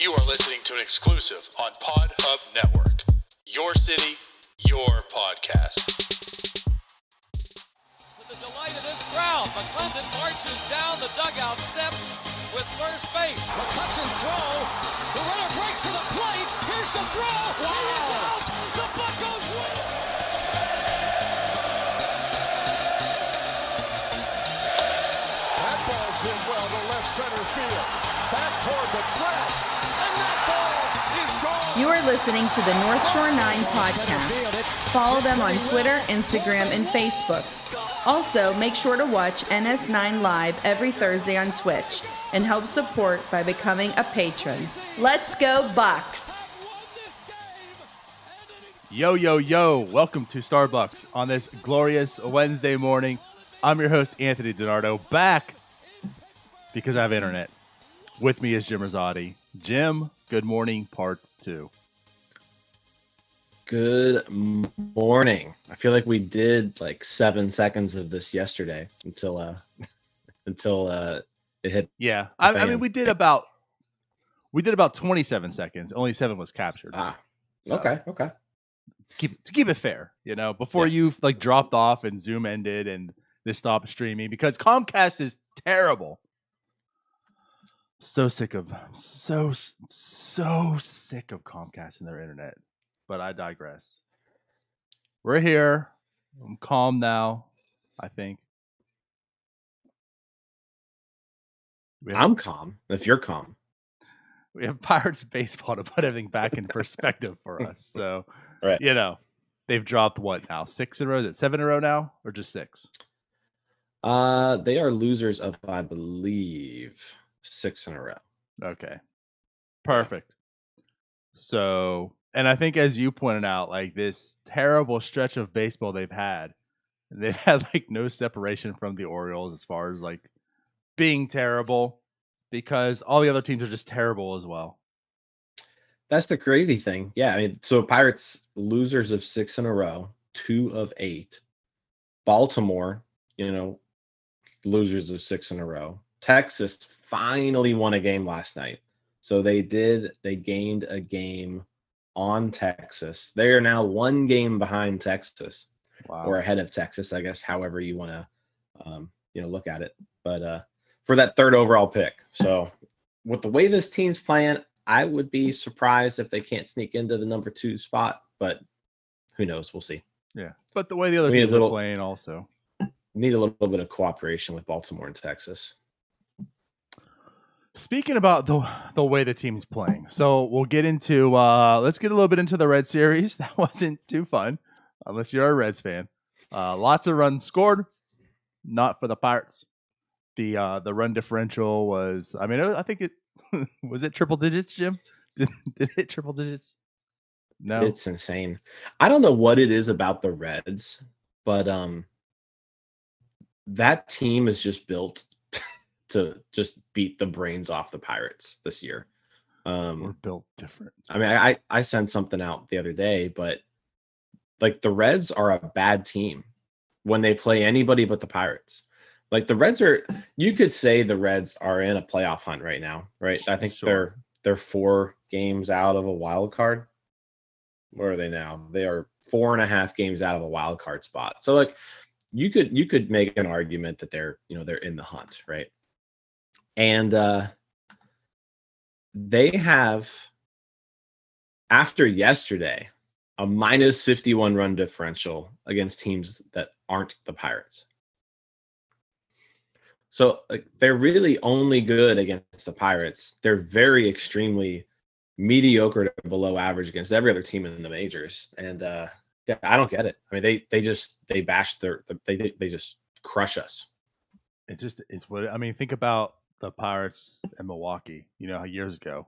You are listening to an exclusive on Pod Hub Network. Your city, your podcast. To the delight of this crowd, McClendon marches down the dugout steps with first base. McCutcheon's throw. The runner breaks to the plate. Here's the throw. Wow. He is out. The Buccos win. That ball's hit well to left center field. Back toward the track. And that ball is gone. You are listening to the North Shore 9 podcast. Follow them on Twitter, Instagram, and Facebook. Also, make sure to watch NS9 Live every Thursday on Twitch and help support by becoming a patron. Let's go Bucks! Yo, yo, yo. Welcome to Starbucks on this glorious Wednesday morning. I'm your host, Anthony DiNardo, back because I have internet. With me is Jim Rosati. Jim, good morning, part 2. Good morning. I feel like we did like 7 seconds of this yesterday until it hit. Yeah, I mean we did about 27 seconds. Only 7 was captured. So, Okay. To keep it fair, before you like dropped off and Zoom ended and this stopped streaming because Comcast is terrible. So sick of Comcast and their internet. But I digress. We're here. I'm calm now, I think. I'm calm, if you're calm. We have Pirates baseball to put everything back in perspective for us. So, right. They've dropped what now? 6 in a row? Is it 7 in a row now? Or just 6? They are losers of, I believe, 6 in a row. Okay. Perfect. So... And I think, as you pointed out, like this terrible stretch of baseball they've had like no separation from the Orioles as far as like being terrible because all the other teams are just terrible as well. That's the crazy thing. Yeah, I mean, so Pirates losers of 6 in a row, 2 of 8. Baltimore, losers of 6 in a row. Texas finally won a game last night. So they gained a game on Texas. They are now 1 game behind Texas. Wow. Or ahead of Texas, I guess, however you want to look at it. But for that 3rd overall pick. So with the way this team's playing, I would be surprised if they can't sneak into the number 2 spot, but who knows? We'll see. Yeah. But the way the other teams are playing also. Need a little bit of cooperation with Baltimore and Texas. Speaking about the way the team's playing, so we'll get into let's get a little bit into the Red Series. That wasn't too fun, unless you're a Reds fan. Lots of runs scored, not for the Pirates. The run differential was, I think it was it triple digits, Jim? Did it hit triple digits? No, it's insane. I don't know what it is about the Reds, but that team is just built to just beat the brains off the Pirates this year. We're built different. I mean, I sent something out the other day, but like the Reds are a bad team when they play anybody but the Pirates. Like the Reds you could say the Reds are in a playoff hunt right now, right? I think sure. they're 4 games out of a wild card. Where are they now? They are 4.5 games out of a wild card spot. So like you could make an argument that they're in the hunt, right? And they have, after yesterday, a minus 51 run differential against teams that aren't the Pirates. So they're really only good against the Pirates. They're very extremely mediocre to below average against every other team in the majors. And Yeah, I don't get it. I mean, they bash they just crush us. It's what I mean. Think about the Pirates and Milwaukee. Years ago,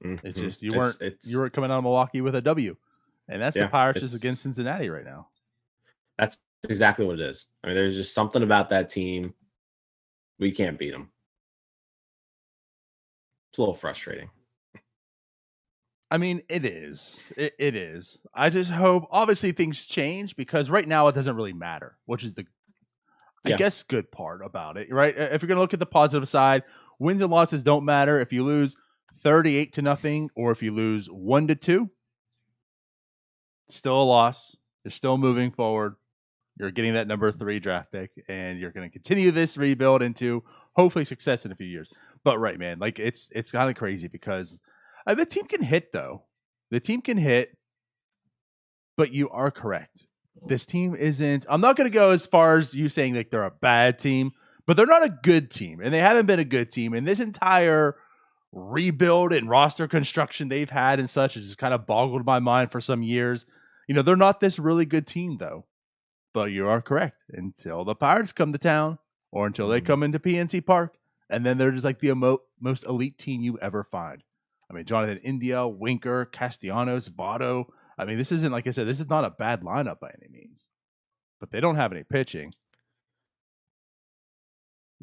it's Mhm. just you weren't coming out of Milwaukee with a W, and that's the Yeah, Pirates just against Cincinnati right now. that's exactly what it is. I mean, there's just something about that team. We can't beat them. It's a little frustrating. I mean, it is. It is. I just hope, obviously, things change because right now it doesn't really matter, which is I Yeah. guess, good part about it, right? If you're going to look at the positive side, wins and losses don't matter. If you lose 38-0 or if you lose 1-2, still a loss. You're still moving forward. You're getting that number 3 draft pick, and you're going to continue this rebuild into hopefully success in a few years. But right, man, like it's kind of crazy because the team can hit though. The team can hit, but you are correct. This team isn't. I'm not going to go as far as you saying like they're a bad team, but they're not a good team, and they haven't been a good team. And this entire rebuild and roster construction they've had and such has just kind of boggled my mind for some years. They're not this really good team though. But you are correct. Until the Pirates come to town, or until they come into PNC Park, and then they're just like the most elite team you ever find. I mean, Jonathan India, Winker, Castellanos, Votto. I mean, this isn't, like I said, this is not a bad lineup by any means. But they don't have any pitching.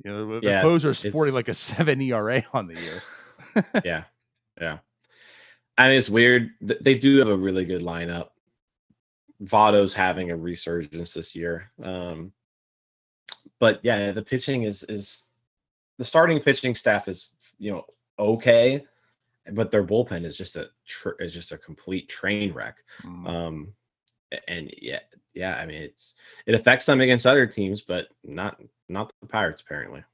The closer is sporting like a 7 ERA on the year. Yeah. I mean, it's weird. They do have a really good lineup. Votto's having a resurgence this year. But yeah, the pitching is the starting pitching staff is okay, but their bullpen is just a complete train wreck. And yeah, I mean it affects them against other teams, but not the Pirates apparently.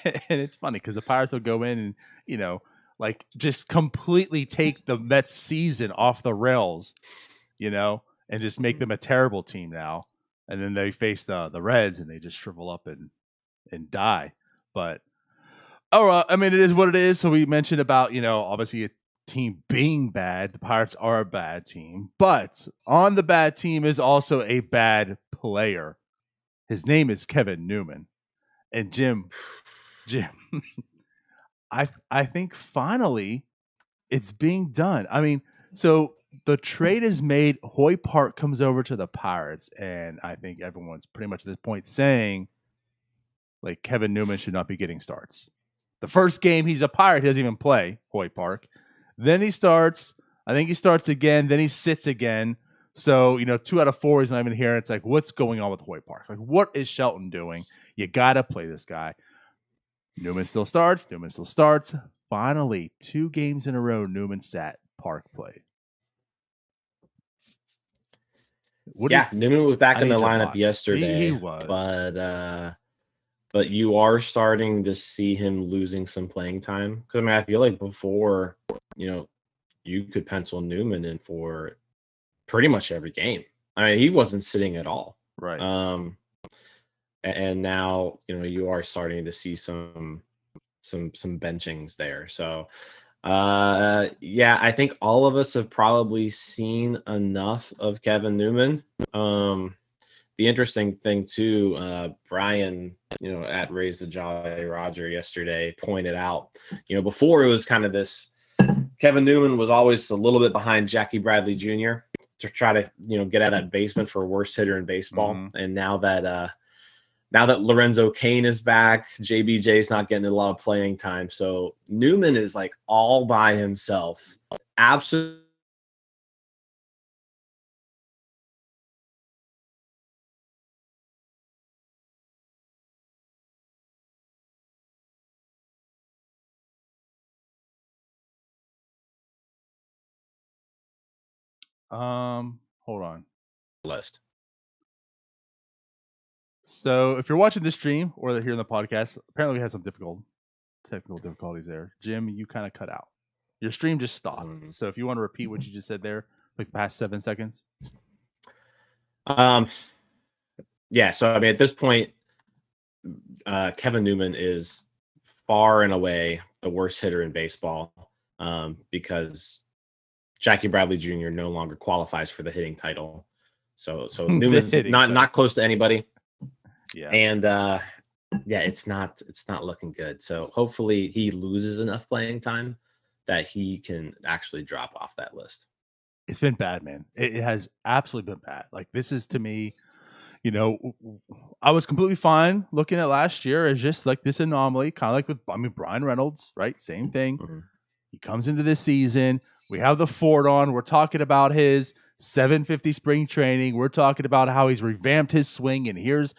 And it's funny because the Pirates will go in and like just completely take the Mets season off the rails, and just make them a terrible team now. And then they face the Reds and they just shrivel up and die. But I mean, it is what it is. So we mentioned about obviously a team being bad. The Pirates are a bad team, but on the bad team is also a bad player. His name is Kevin Newman. And Jim, I think finally it's being done. I mean, so the trade is made. Hoy Park comes over to the Pirates, and I think everyone's pretty much at this point saying, like, Kevin Newman should not be getting starts. The first game he's a Pirate, he doesn't even play Hoy Park. Then he starts. I think he starts again. Then he sits again. So 2 out of 4 he's not even here. It's like, what's going on with Hoy Park? Like, what is Shelton doing? You gotta play this guy. Newman still starts. Finally, 2 games in a row, Newman sat. Park played. Newman was back in the lineup yesterday. He was, but you are starting to see him losing some playing time. Because I mean, I feel like before, you could pencil Newman in for pretty much every game. I mean, he wasn't sitting at all. Right. And now you are starting to see some benchings there. So I think all of us have probably seen enough of Kevin Newman. The interesting thing too, Brian, at Raise the Jolly Roger yesterday pointed out, before it was kind of this, Kevin Newman was always a little bit behind Jackie Bradley Jr. to try to, get out of that basement for worst hitter in baseball. And now that Lorenzo Cain is back, JBJ is not getting a lot of playing time. So Newman is like all by himself. Absolutely. Hold on. List. So if you're watching this stream or hearing the podcast, apparently we had some technical difficulties there. Jim, you kind of cut out. Your stream just stopped. So if you want to repeat what you just said there, like the past 7 seconds. Yeah. So I mean, at this point, Kevin Newman is far and away the worst hitter in baseball, because Jackie Bradley Jr. no longer qualifies for the hitting title. So The Newman's hitting not title. close to anybody. Yeah. And it's not looking good. So hopefully he loses enough playing time that he can actually drop off that list. It's been bad, man. It has absolutely been bad. Like, this is, to me, I was completely fine looking at last year as just like this anomaly, kind of like with Brian Reynolds, right? Same thing. Mm-hmm. He comes into this season. We have the Ford on. We're talking about his 750 spring training. We're talking about how he's revamped his swing, and here's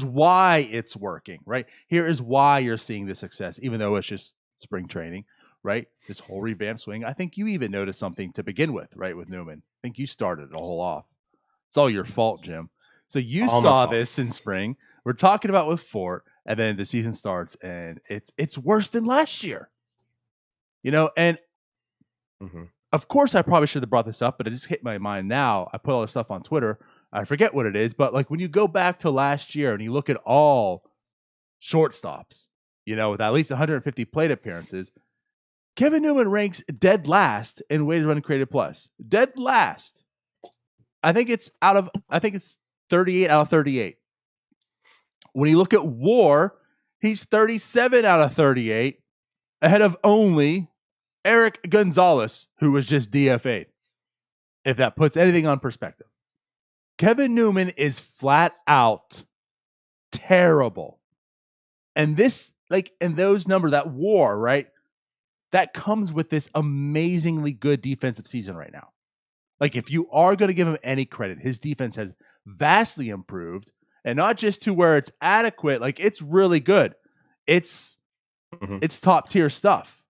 why it's working, right? Here is why you're seeing the success, even though it's just spring training, right? This whole revamped swing. I think you even noticed something to begin with, right, with Newman. I think you started it all off. It's all your fault, Jim. So you All my saw fault. this in spring. We're talking about with Fort, and then the season starts, and it's worse than last year. And Mm-hmm. of course, I probably should have brought this up, but it just hit my mind now. I put all this stuff on Twitter. I forget what it is, but like when you go back to last year and you look at all shortstops, with at least 150 plate appearances, Kevin Newman ranks dead last in weighted run created plus. Dead last. I think it's 38 out of 38. When you look at WAR, he's 37 out of 38, ahead of only Eric Gonzalez, who was just DFA'd, if that puts anything on perspective. Kevin Newman is flat out terrible. And those numbers, that WAR, right? That comes with this amazingly good defensive season right now. Like, if you are going to give him any credit, his defense has vastly improved, and not just to where it's adequate. Like, it's really good. It's top tier stuff.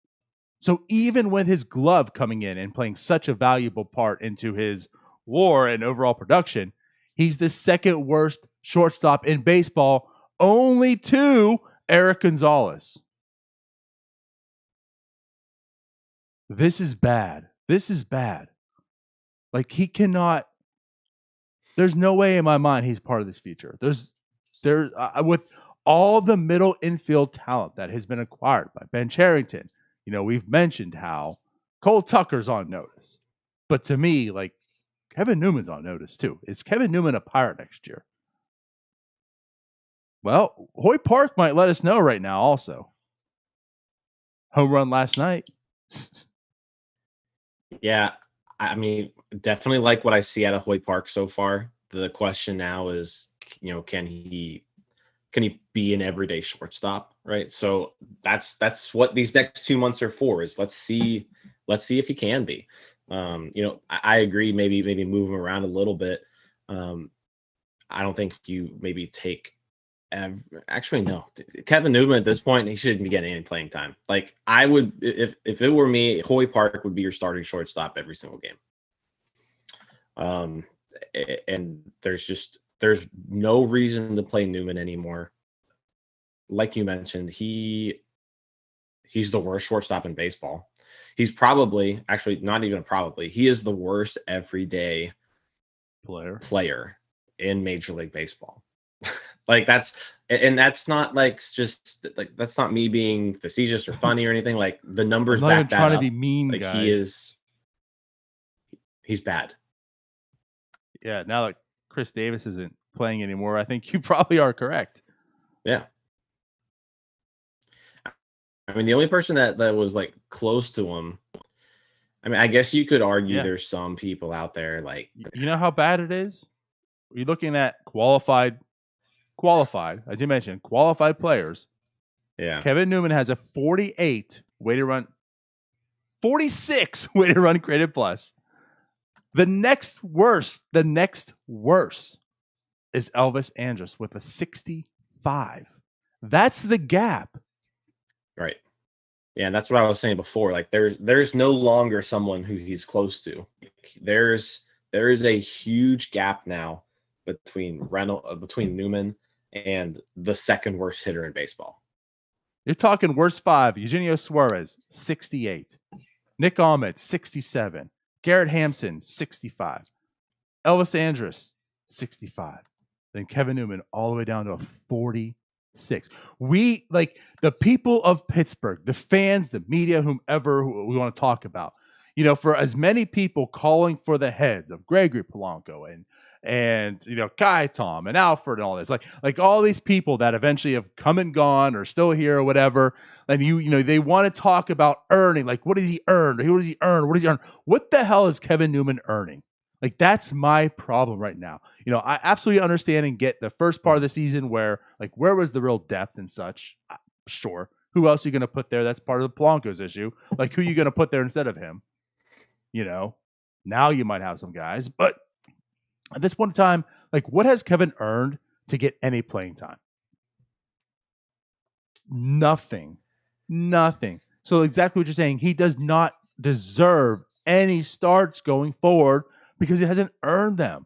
So even with his glove coming in and playing such a valuable part into his WAR and overall production, he's the second worst shortstop in baseball, only to Eric Gonzalez. This is bad. Like, he cannot. There's no way in my mind he's part of this future. There's with all the middle infield talent that has been acquired by Ben Cherington. We've mentioned how Cole Tucker's on notice. But to me, like, Kevin Newman's on notice too. Is Kevin Newman a Pirate next year? Well, Hoyt Park might let us know right now also. Home run last night. Yeah, I mean, definitely like what I see out of Hoyt Park so far. The question now is, can he be an everyday shortstop, right? So that's what these next 2 months are for. Is let's see if he can be. I agree. Maybe move him around a little bit. I don't think you maybe take. Actually, no. Kevin Newman at this point, he shouldn't be getting any playing time. Like, I would, if it were me, Hoyt Park would be your starting shortstop every single game. And there's no reason to play Newman anymore. Like you mentioned, he's the worst shortstop in baseball. He's probably, actually not even probably, he is the worst everyday player in Major League Baseball. Like, that's not like just like, that's not me being facetious or funny or anything. Like, the numbers I'm not even back that trying up. to be mean, Like, guys. he's bad. Yeah, now that Chris Davis isn't playing anymore, I think you probably are correct. Yeah. I mean, the only person that was like close to him, I mean, I guess you could argue there's some people out there like, you know how bad it is? You're looking at qualified, as you mentioned, qualified players. Yeah. Kevin Newman has a 46 weighted run created plus. The next worst is Elvis Andrus with a 65. That's the gap. Right. Yeah, and that's what I was saying before. Like, there's no longer someone who he's close to. There is a huge gap now between Newman and the second worst hitter in baseball. You're talking worst five: Eugenio Suarez, 68; Nick Ahmed, 67; Garrett Hampson, 65; Elvis Andrus, 65; then Kevin Newman all the way down to a 46. We, like, the people of Pittsburgh, the fans, the media, whomever we want to talk about, for as many people calling for the heads of Gregory Polanco and Kai Tom and Alfred and all this, like all these people that eventually have come and gone or still here or whatever, and they want to talk about earning, like what does he earn? What does he earn? What does he earn? What the hell is Kevin Newman earning? Like that's my problem right now. I absolutely understand and get the first part of the season where was the real depth and such. Sure. Who else are you going to put there? That's part of the Polanco's issue. Like who are you going to put there instead of him? Now you might have some guys, but at this point in time, like what has Kevin earned to get any playing time? Nothing. So exactly what you're saying, he does not deserve any starts going forward because he hasn't earned them.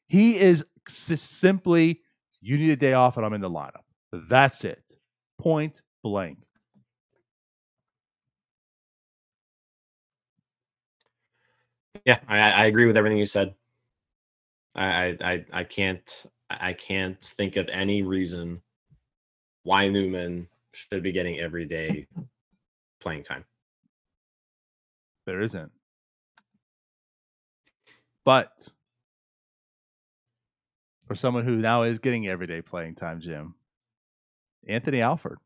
He is simply, you need a day off and I'm in the lineup. That's it. Point blank. Yeah, I agree with everything you said. I can't think of any reason why Newman should be getting everyday playing time. There isn't. But for someone who now is getting everyday playing time, Jim, Anthony Alford.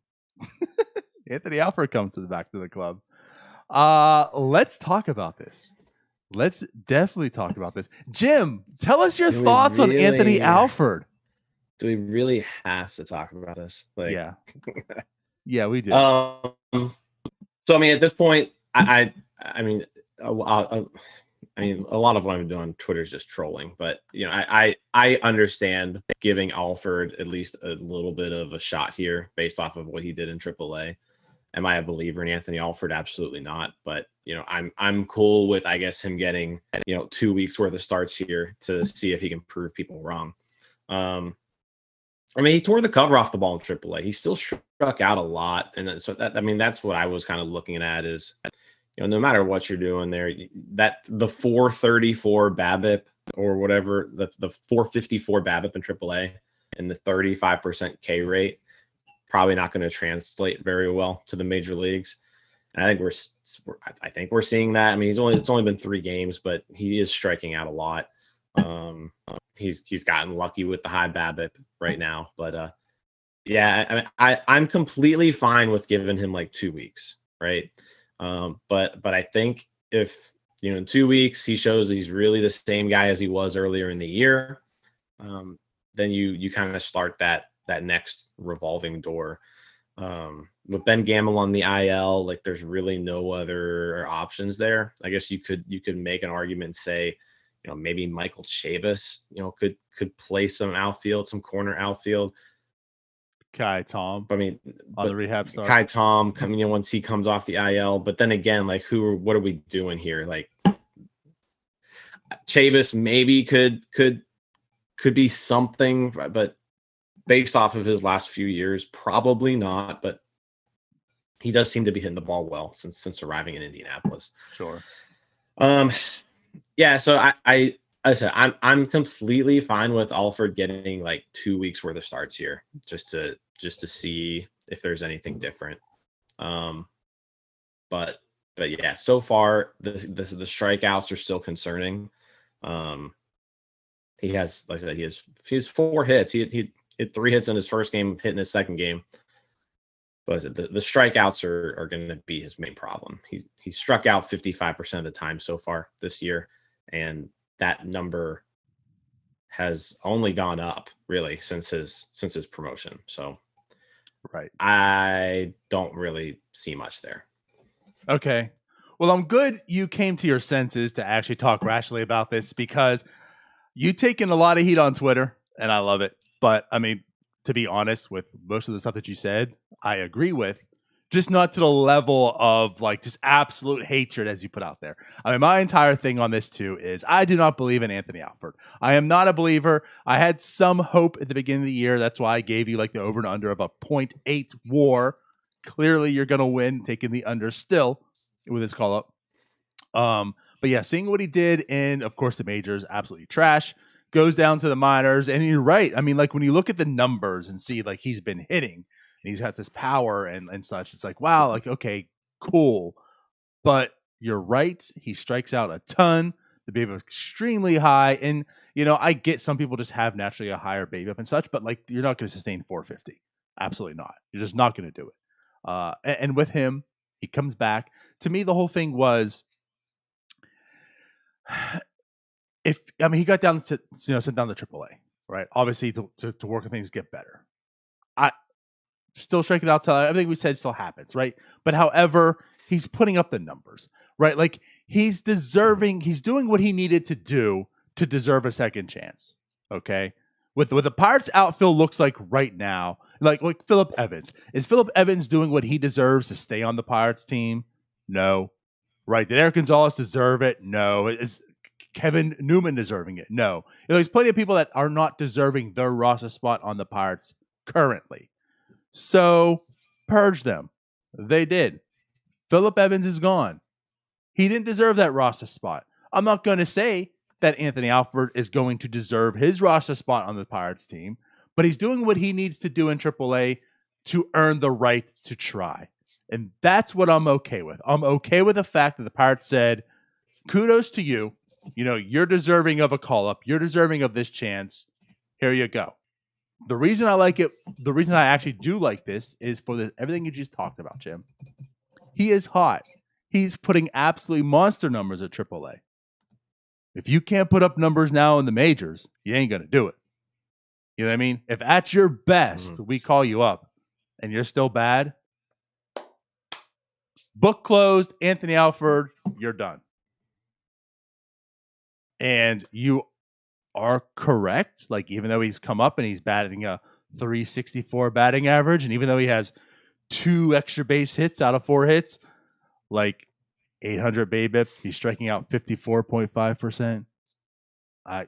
Anthony Alford comes back to the club. Let's talk about this. Let's definitely talk about this. Jim, tell us your thoughts on Anthony Alford. Do we really have to talk about this? Yeah. Yeah, we do. So I mean, at this point, I mean, a lot of what I'm doing on Twitter is just trolling. But I understand giving Alford at least a little bit of a shot here based off of what he did in AAA. Am I a believer in Anthony Alford? Absolutely not. But I'm cool with, I guess, him getting 2 weeks worth of starts here to see if he can prove people wrong. I mean, he tore the cover off the ball in AAA. He still struck out a lot, and so that's what I was kind of looking at is, no matter what you're doing there, that the 434 BABIP or whatever, the 454 BABIP in AAA and the 35% K rate, probably not going to translate very well to the major leagues. And I think we're seeing that. I mean, it's only been 3 games, but he is striking out a lot. He's gotten lucky with the high BABIP right now, but yeah, I'm completely fine with giving him like 2 weeks, right? But I think if in 2 weeks he shows that he's really the same guy as he was earlier in the year, then you kind of start that next revolving door. With Ben Gamel on the IL, like there's really no other options there. I guess you could make an argument and say, maybe Michael Chavis, could play some outfield, some corner outfield. Kai Tom. I mean, on the rehab start. Kai Tom coming in once he comes off the IL. But then again, like what are we doing here? Like Chavis maybe could be something, but based off of his last few years, probably not. But he does seem to be hitting the ball well since arriving in Indianapolis. Sure. Yeah, so I said I'm completely fine with Alford getting like 2 weeks worth of starts here, just to see if there's anything different. But yeah, so far the strikeouts are still concerning. He has, like I said, he has 4 hits. He hit 3 hits in his first game, hit in his second game. But the strikeouts are going to be his main problem. He struck out 55% of the time so far this year, and that number has only gone up really since his promotion. So, right, I don't really see much there. Okay, well, I'm good you came to your senses to actually talk rationally about this, because you taken a lot of heat on Twitter, and I love it. But I mean, to be honest, with most of the stuff that you said, I agree with, just not to the level of like just absolute hatred as you put out there. I mean, my entire thing on this too is I do not believe in Anthony Alford. I am not a believer. I had some hope at the beginning of the year. That's why I gave you like the over and under of a 0.8 WAR. Clearly, you're going to win taking the under still with his call up. But yeah, seeing what he did in, of course, the majors, absolutely trash. Goes down to the minors, and you're right. I mean, like when you look at the numbers and see like he's been hitting and he's got this power and such, it's like, wow, like, okay, cool. But you're right. He strikes out a ton. The BABIP is extremely high. And, I get some people just have naturally a higher BABIP and such, but like you're not going to sustain 450. Absolutely not. You're just not going to do it. And with him, he comes back. To me, the whole thing was he got down to sent down to AAA, right? Obviously to work and things get better. I still striking out till everything we said still happens, right? But however, he's putting up the numbers, right? Like he's deserving, he's doing what he needed to do to deserve a second chance. Okay. With the Pirates outfield looks like right now, like Phillip Evans. Is Phillip Evans doing what he deserves to stay on the Pirates team? No. Right. Did Eric Gonzalez deserve it? No. Is Kevin Newman deserving it? No. There's plenty of people that are not deserving their roster spot on the Pirates currently. So purge them. They did. Phillip Evans is gone. He didn't deserve that roster spot. I'm not going to say that Anthony Alford is going to deserve his roster spot on the Pirates team, but he's doing what he needs to do in AAA to earn the right to try. And that's what I'm okay with. I'm okay with the fact that the Pirates said, kudos to you. You're deserving of a call-up. You're deserving of this chance. Here you go. The reason I like it, the reason I actually do like this is for everything you just talked about, Jim. He is hot. He's putting absolutely monster numbers at AAA. If you can't put up numbers now in the majors, you ain't going to do it. You know what I mean? If at your best, we call you up and you're still bad, book closed, Anthony Alford, you're done. And you are correct. Like, even though he's come up and he's batting a 364 batting average, and even though he has 2 extra base hits out of 4 hits, like 800 BABIP, he's striking out 54.5%. I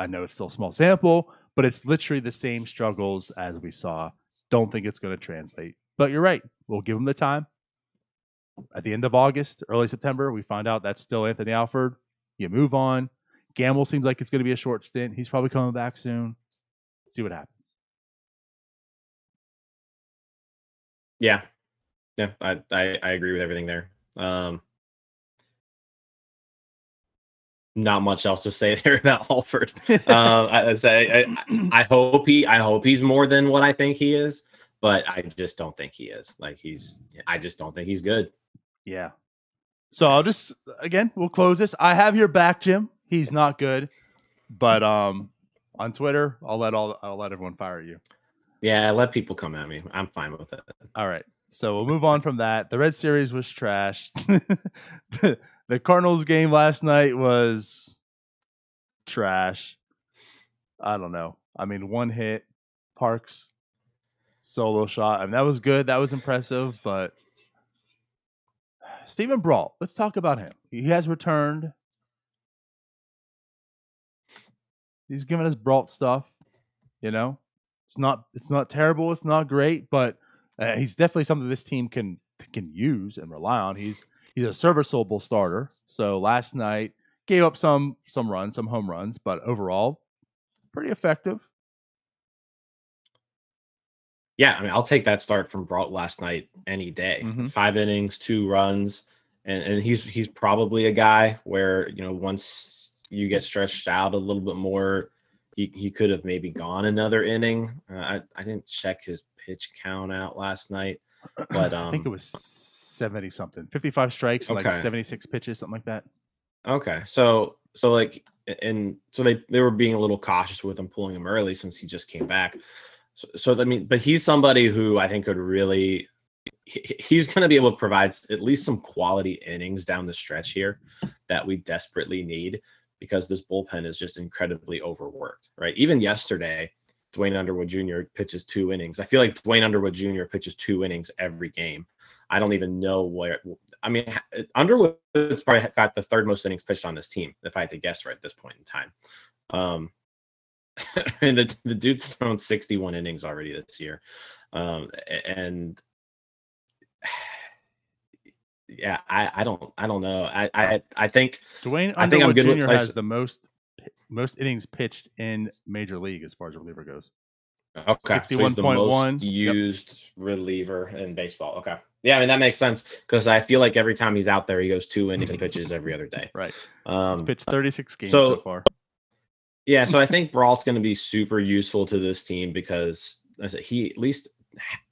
know it's still a small sample, but it's literally the same struggles as we saw. Don't think it's going to translate. But you're right. We'll give him the time. At the end of August, early September, we find out that's still Anthony Alford. You move on. Gamble seems like it's going to be a short stint. He's probably coming back soon. See what happens. Yeah. I agree with everything there. Not much else to say there about Alford. I hope he's more than what I think he is, but I just don't think he is. I just don't think he's good. Yeah. So we'll close this. I have your back, Jim. He's not good, but on Twitter, I'll let everyone fire at you. Yeah, let people come at me. I'm fine with it. All right. So we'll move on from that. The Red Series was trash. The Cardinals game last night was trash. I don't know. I mean, 1 hit, Parks solo shot. I mean, that was good. That was impressive. But Steven Brault, let's talk about him. He has returned. He's giving us Brault stuff. It's not terrible. It's not great, but he's definitely something this team can use and rely on. He's a serviceable starter. So last night gave up some runs, some home runs, but overall pretty effective. Yeah, I mean, I'll take that start from Brault last night any day. 5 innings, 2 runs, and he's probably a guy where once you get stretched out a little bit more, he could have maybe gone another inning. I didn't check his pitch count out last night, but I think it was 70 something, 55 strikes, and like 76 pitches, something like that. Okay, so they were being a little cautious with him, pulling him early since he just came back. So I mean, but he's somebody who I think could really, he's going to be able to provide at least some quality innings down the stretch here that we desperately need, because this bullpen is just incredibly overworked, right? Even yesterday, Dwayne Underwood Jr. pitches 2 innings. I feel like Dwayne Underwood Jr. pitches 2 innings every game. I don't even know where. I mean, Underwood's probably got the 3rd most innings pitched on this team, if I had to guess right at this point in time. And the dude's thrown 61 innings already this year, and yeah, I don't know. I think Dwayne I think I'm Underwood good Jr. with has the most innings pitched in Major League as far as a reliever goes. Okay, so he's the most 61.1. Yep. used reliever in baseball. Okay, yeah, I mean that makes sense because I feel like every time he's out there, he goes 2 innings and pitches every other day. Right. He's Um, pitched 36 games so so far. yeah, so I think Brault's going to be super useful to this team because I said he at least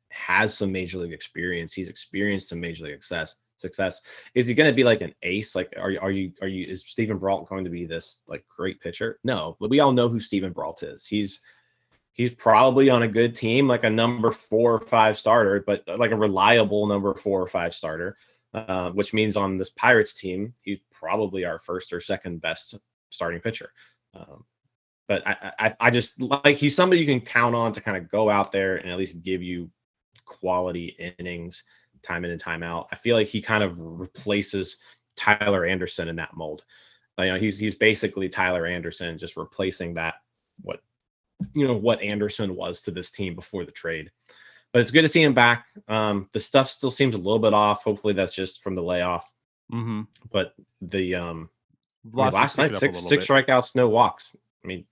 has some major league experience. He's experienced some major league success. Is he going to be like an ace? Like, is Stephen Brault going to be this like great pitcher? No, but we all know who Stephen Brault is. He's probably on a good team, like a number 4 or 5 starter, but like a reliable number 4 or 5 starter, which means on this Pirates team, he's probably our first or second best starting pitcher. But I just like he's somebody you can count on to kind of go out there and at least give you quality innings time in and time out. I feel like he kind of replaces Tyler Anderson in that mold. He's basically Tyler Anderson, just replacing that what Anderson was to this team before the trade. But it's good to see him back. The stuff still seems a little bit off. Hopefully that's just from the layoff. Mm-hmm. But last night, six strikeouts, no walks. I mean,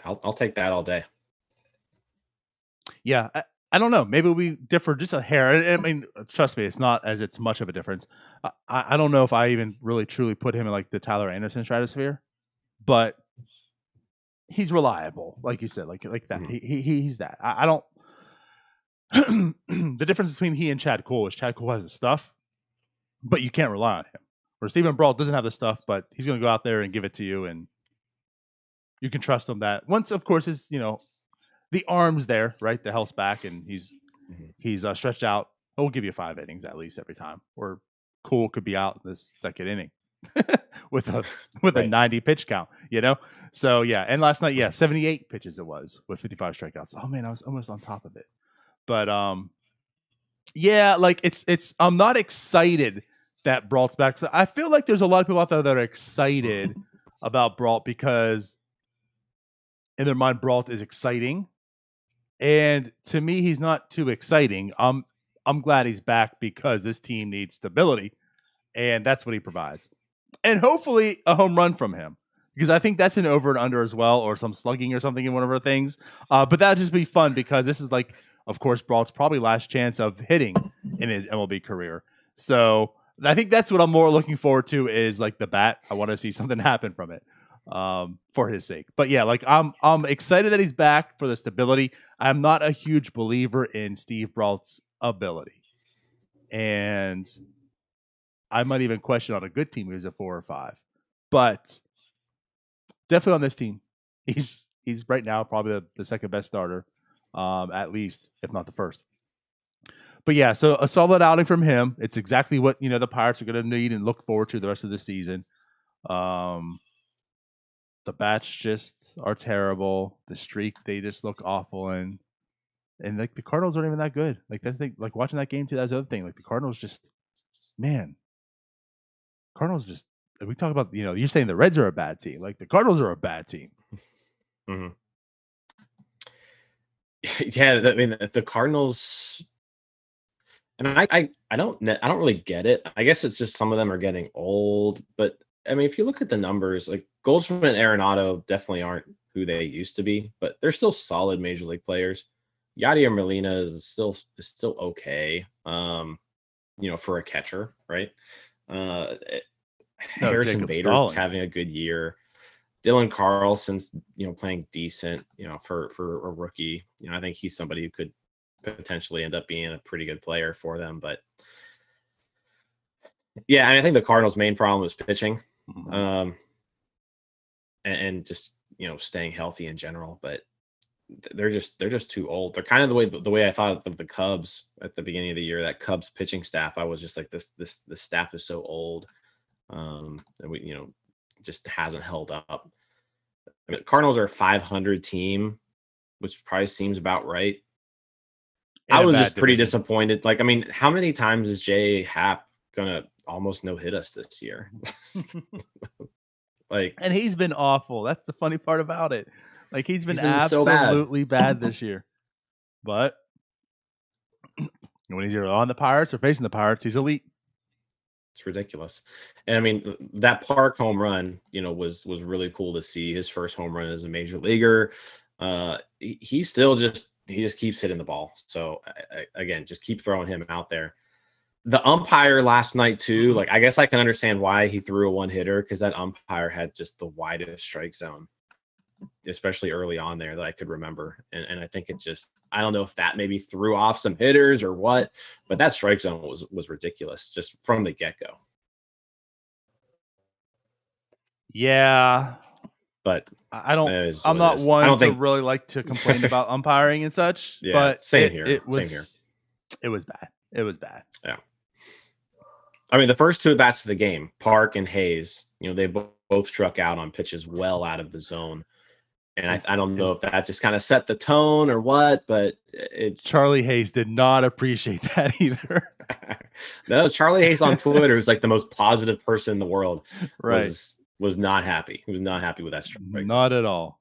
I'll take that all day. Yeah, I don't know. Maybe we differ just a hair. I mean, trust me, it's much of a difference. I don't know if I even really truly put him in like the Tyler Anderson stratosphere, but he's reliable, like you said, like that. Mm-hmm. He's that. I don't. The difference between he and Chad Cole is Chad Cole has the stuff, but you can't rely on him. Where Stephen Brault doesn't have the stuff, but he's going to go out there and give it to you, and you can trust him. That once, of course, is the arm's there, right? The health's back, and he's stretched out. He'll give you 5 innings at least every time. Or Cole could be out in this second inning with a right. a 90 pitch count, So yeah, and last night, 78 pitches it was with 55 strikeouts. Oh man, I was almost on top of it. But like it's I'm not excited that Brault's back. So I feel like there's a lot of people out there that are excited about Brault because in their mind Brault is exciting. And to me, he's not too exciting. I'm glad he's back because this team needs stability, and that's what he provides. And hopefully a home run from him, because I think that's an over and under as well, or some slugging or something in one of our things. But that'd just be fun because this is like, of course, Brault's probably last chance of hitting in his MLB career. So I think that's what I'm more looking forward to is like the bat. I want to see something happen from it. For his sake. But yeah, like I'm excited that he's back for the stability. I'm not a huge believer in Steve Brault's ability. And I might even question on a good team who's a 4 or 5. But definitely on this team, he's right now probably the second best starter, at least, if not the first. But yeah, so a solid outing from him. It's exactly what the Pirates are going to need and look forward to the rest of the season. The bats just are terrible. The streak, they just look awful, and like the Cardinals aren't even that good. Like that thing, like watching that game too. That's the other thing. Like the Cardinals just, man, We talk about you're saying the Reds are a bad team. Like the Cardinals are a bad team. Mm-hmm. Yeah, I mean the Cardinals, and I don't really get it. I guess it's just some of them are getting old, but I mean, if you look at the numbers, like Goldschmidt and Arenado definitely aren't who they used to be, but they're still solid major league players. Yadier Molina is still okay, for a catcher, right? Harrison Bader's having a good year. Dylan Carlson's playing decent, for a rookie. I think he's somebody who could potentially end up being a pretty good player for them. But yeah, I think the Cardinals' main problem is pitching. Mm-hmm. And just staying healthy in general, but they're just too old. They're kind of the way I thought of the Cubs at the beginning of the year. That Cubs pitching staff, I was just like this staff is so old, and we just hasn't held up. I mean, Cardinals are a 500 team, which probably seems about right. I was just pretty disappointed. Like, I mean, how many times is Jay Happ gonna almost no hit us this year? And he's been awful. That's the funny part about it. Like he's been absolutely so bad this year. But when he's either on the Pirates or facing the Pirates, he's elite. It's ridiculous. And I mean, that Park home run, was really cool to see. His first home run as a major leaguer. He still just keeps hitting the ball. So again, just keep throwing him out there. The umpire last night too, like I guess I can understand why he threw a one hitter, because that umpire had just the widest strike zone, especially early on there, that I could remember. And I think it just, I don't know if that maybe threw off some hitters or what, but that strike zone was ridiculous just from the get-go. Yeah. But I'm what not it is. I one don't to think really like to complain about umpiring and such, Yeah, but same here. It was Same here. It was bad. It was bad. Yeah. I mean, the first two at bats of the game, Park and Hayes, they both struck out on pitches well out of the zone. And I don't know if that just kind of set the tone or what, but Charlie Hayes did not appreciate that either. No, Charlie Hayes on Twitter, who's like the most positive person in the world, Right. was not happy. He was not happy with that strike zone. Not at all.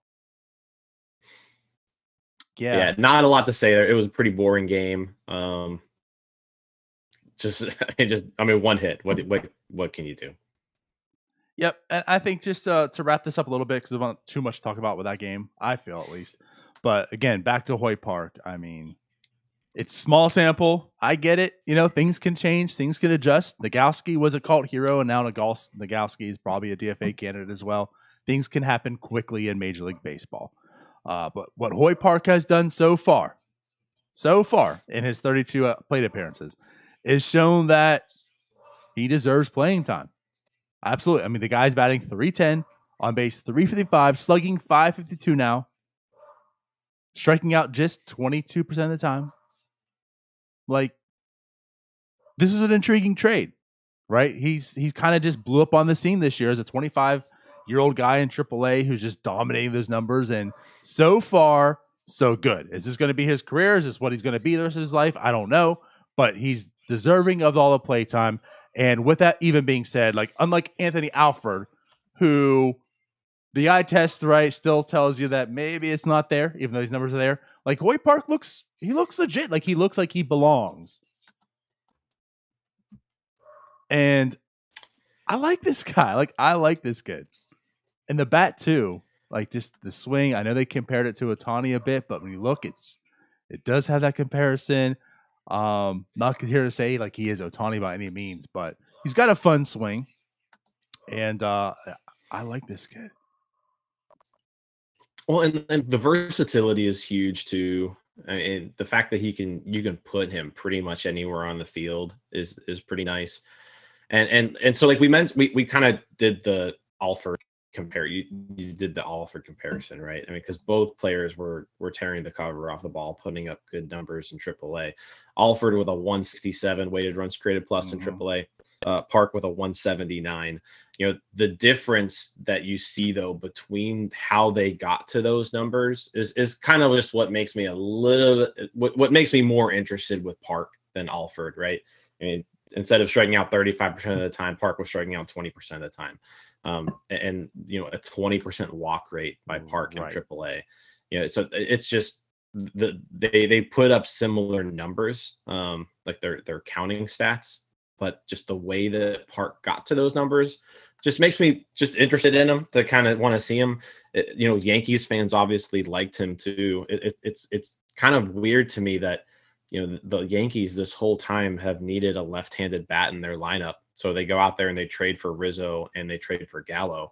Yeah, not a lot to say there. It was a pretty boring game. One hit. What can you do? Yep, and I think just to wrap this up a little bit, because there's not too much to talk about with that game, I feel at least. But again, back to Hoyt Park. I mean, it's small sample. I get it. Things can change. Things can adjust. Nagowski was a cult hero, and now Nagowski is probably a DFA candidate as well. Things can happen quickly in Major League Baseball. But what Hoyt Park has done so far in his 32 plate appearances is shown that he deserves playing time. Absolutely. I mean, the guy's batting .310, on base .355, slugging .552 now, striking out just 22% of the time. Like, this was an intriguing trade, right? He's kind of just blew up on the scene this year as a 25-year-old guy in AAA who's just dominating those numbers, and so far, so good. Is this going to be his career? Is this what he's going to be the rest of his life? I don't know, but he's deserving of all the play time. And with that even being said, like, unlike Anthony Alford, who the eye test, right, still tells you that maybe it's not there, even though these numbers are there. Like, Hoyt Park looks legit. Like, he looks like he belongs. And I like this guy. Like, I like this kid. And the bat too. Like, just the swing. I know they compared it to Ohtani a bit, but when you look, it does have that comparison. Not here to say like he is Ohtani by any means, but he's got a fun swing, and I like this kid. Well, and the versatility is huge too. I mean, the fact that you can put him pretty much anywhere on the field is pretty nice. And so, like we kind of did the Alford you did the Alford comparison, right? I mean, because both players were tearing the cover off the ball, putting up good numbers in AAA. Alford with a 167 weighted runs created plus in AAA. Park with a 179. The difference that you see though between how they got to those numbers is kind of just what makes me what makes me more interested with Park than Alford, right? I mean, instead of striking out 35% of the time, Park was striking out 20% of the time. And a 20% walk rate by Park in AAA. So it's just they put up similar numbers, like their counting stats, but just the way that Park got to those numbers just makes me just interested in him, to kind of want to see him. Yankees fans obviously liked him too. It's kind of weird to me that the Yankees this whole time have needed a left-handed bat in their lineup. So they go out there and they trade for Rizzo and they trade for Gallo,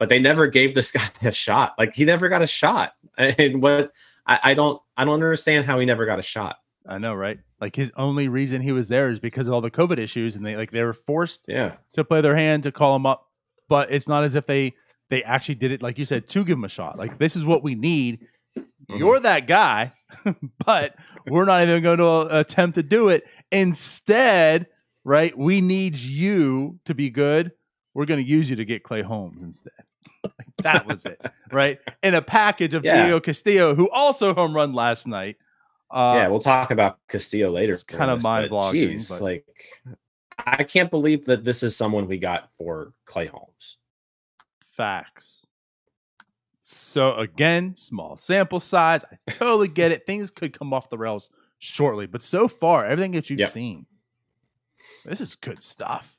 but they never gave this guy a shot. Like, he never got a shot. And I don't understand how he never got a shot. I know, right? Like, his only reason he was there is because of all the COVID issues, and they were forced to play their hand to call him up. But it's not as if they actually did it, like you said, to give him a shot. Like, this is what we need. You're that guy, but we're not even going to attempt to do it. Instead, right, we need you to be good. We're going to use you to get Clay Holmes instead. Like, that was it, right? In a package of Diego Castillo, who also home run last night. We'll talk about Castillo later. It's kind of mind-boggling. But like, I can't believe that this is someone we got for Clay Holmes. Facts. So again, small sample size. I totally get it. Things could come off the rails shortly, but so far, everything that you've seen, this is good stuff.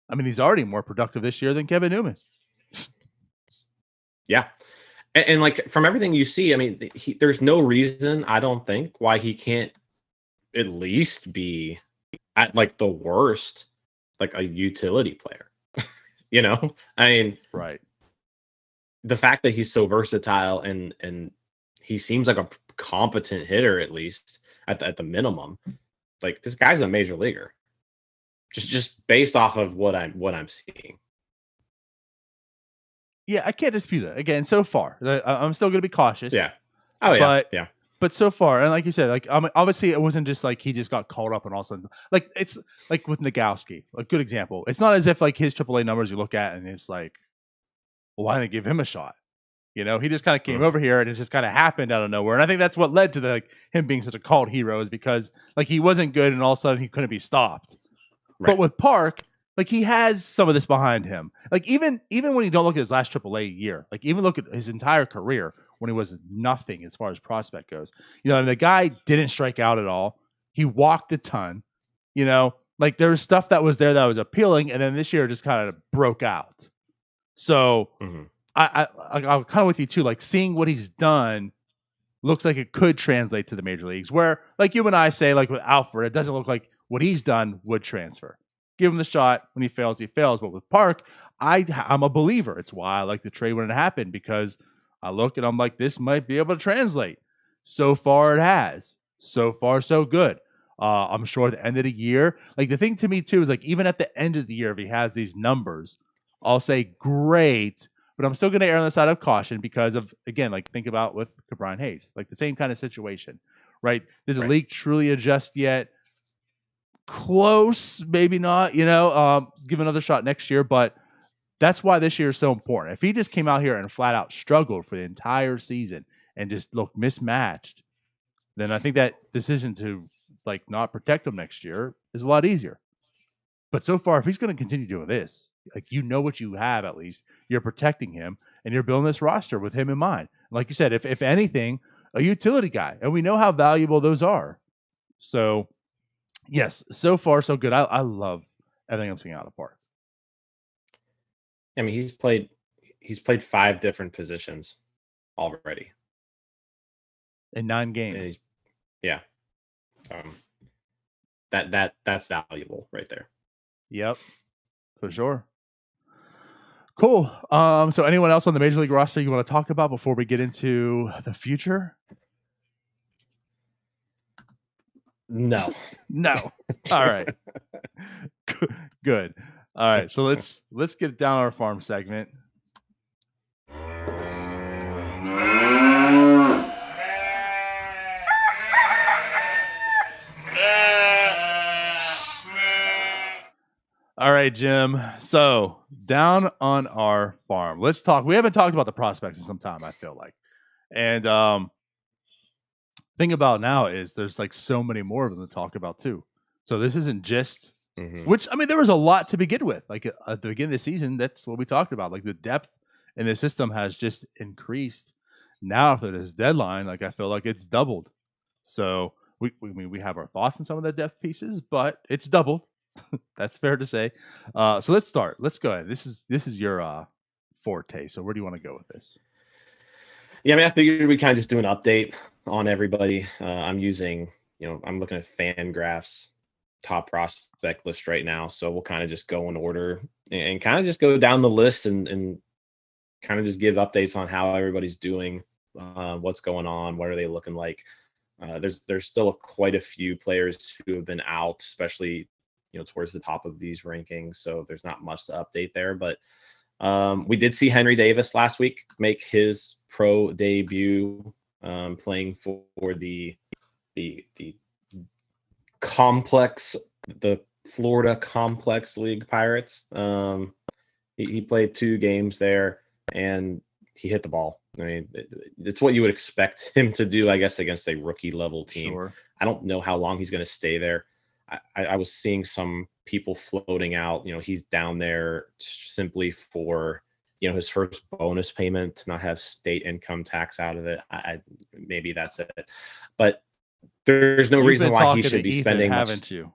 I mean, he's already more productive this year than Kevin Newman. Yeah. And like from everything you see, I mean, there's no reason I don't think why he can't at least be at like the worst, like a utility player. I mean, Right. the fact that he's so versatile and he seems like a competent hitter, at least at the minimum. Like, this guy's a major leaguer. Just based off of what I'm seeing. Yeah, I can't dispute that. Again, so far, I'm still going to be cautious. Yeah. Oh yeah. But But so far, and like you said, like obviously it wasn't just like he just got called up and all of a sudden, like it's like with Nagowski, a good example. It's not as if like his AAA numbers you look at and it's like, well, why didn't they give him a shot? He just kind of came over here and it just kind of happened out of nowhere. And I think that's what led to him being such a cult hero, is because like he wasn't good and all of a sudden he couldn't be stopped. Right. But with Park, like he has some of this behind him. Like even when you don't look at his last AAA year, like even look at his entire career when he was nothing as far as prospect goes. And the guy didn't strike out at all. He walked a ton. Like there was stuff that was there that was appealing, and then this year just kind of broke out. So I'm kind of with you too. Like seeing what he's done looks like it could translate to the major leagues. Where like you and I say, like with Alfred, it doesn't look like what he's done would transfer. Give him the shot. When he fails, he fails. But with Park, I'm a believer. It's why I like the trade when it happened, because I look and I'm like, this might be able to translate. So far, it has. So far, so good. I'm sure at the end of the year, like the thing to me too is like even at the end of the year, if he has these numbers, I'll say great. But I'm still going to err on the side of caution because of, again, like think about with Brian Hayes, like the same kind of situation, right? Did the league truly adjust yet? Close, maybe not, give another shot next year, but that's why this year is so important. If he just came out here and flat out struggled for the entire season and just looked mismatched, then I think that decision to like not protect him next year is a lot easier. But so far, if he's going to continue doing this, like what you have, at least you're protecting him and you're building this roster with him in mind. Like you said, if anything, a utility guy, and we know how valuable those are. So yes, so far so good. I love everything I'm seeing out of Park. I mean, he's played 5 different positions already in 9 games. Yeah. That's valuable right there. Yep, for sure. Cool. So anyone else on the Major League roster you want to talk about before we get into the future? No. No. All right. Good. All right. So let's get down our farm segment. All right, Jim. So down on our farm, let's talk. We haven't talked about the prospects in some time, I feel like. And thing about now is there's like so many more of them to talk about too. So this isn't just which, I mean, there was a lot to begin with. Like at the beginning of the season, that's what we talked about. Like the depth in the system has just increased. Now after this deadline, like I feel like it's doubled. So we have our thoughts on some of the depth pieces, but it's doubled. That's fair to say. So let's start. Let's go ahead. This is your forte. So where do you want to go with this? Yeah, I mean, I figured we kind of just do an update on everybody. I'm using, I'm looking at FanGraphs top prospect list right now. So we'll kind of just go in order and kind of just go down the list and kind of just give updates on how everybody's doing, what's going on, what are they looking like. There's still quite a few players who have been out, especially towards the top of these rankings. So there's not much to update there, but we did see Henry Davis last week make his pro debut, playing for the complex, the Florida Complex League Pirates. He played 2 games there and he hit the ball. I mean, it's what you would expect him to do, I guess, against a rookie level team. Sure. I don't know how long he's going to stay there. I was seeing some people floating out, he's down there simply for, his first bonus payment to not have state income tax out of it. Maybe that's it. But there's no reason why he should be spending haven't you?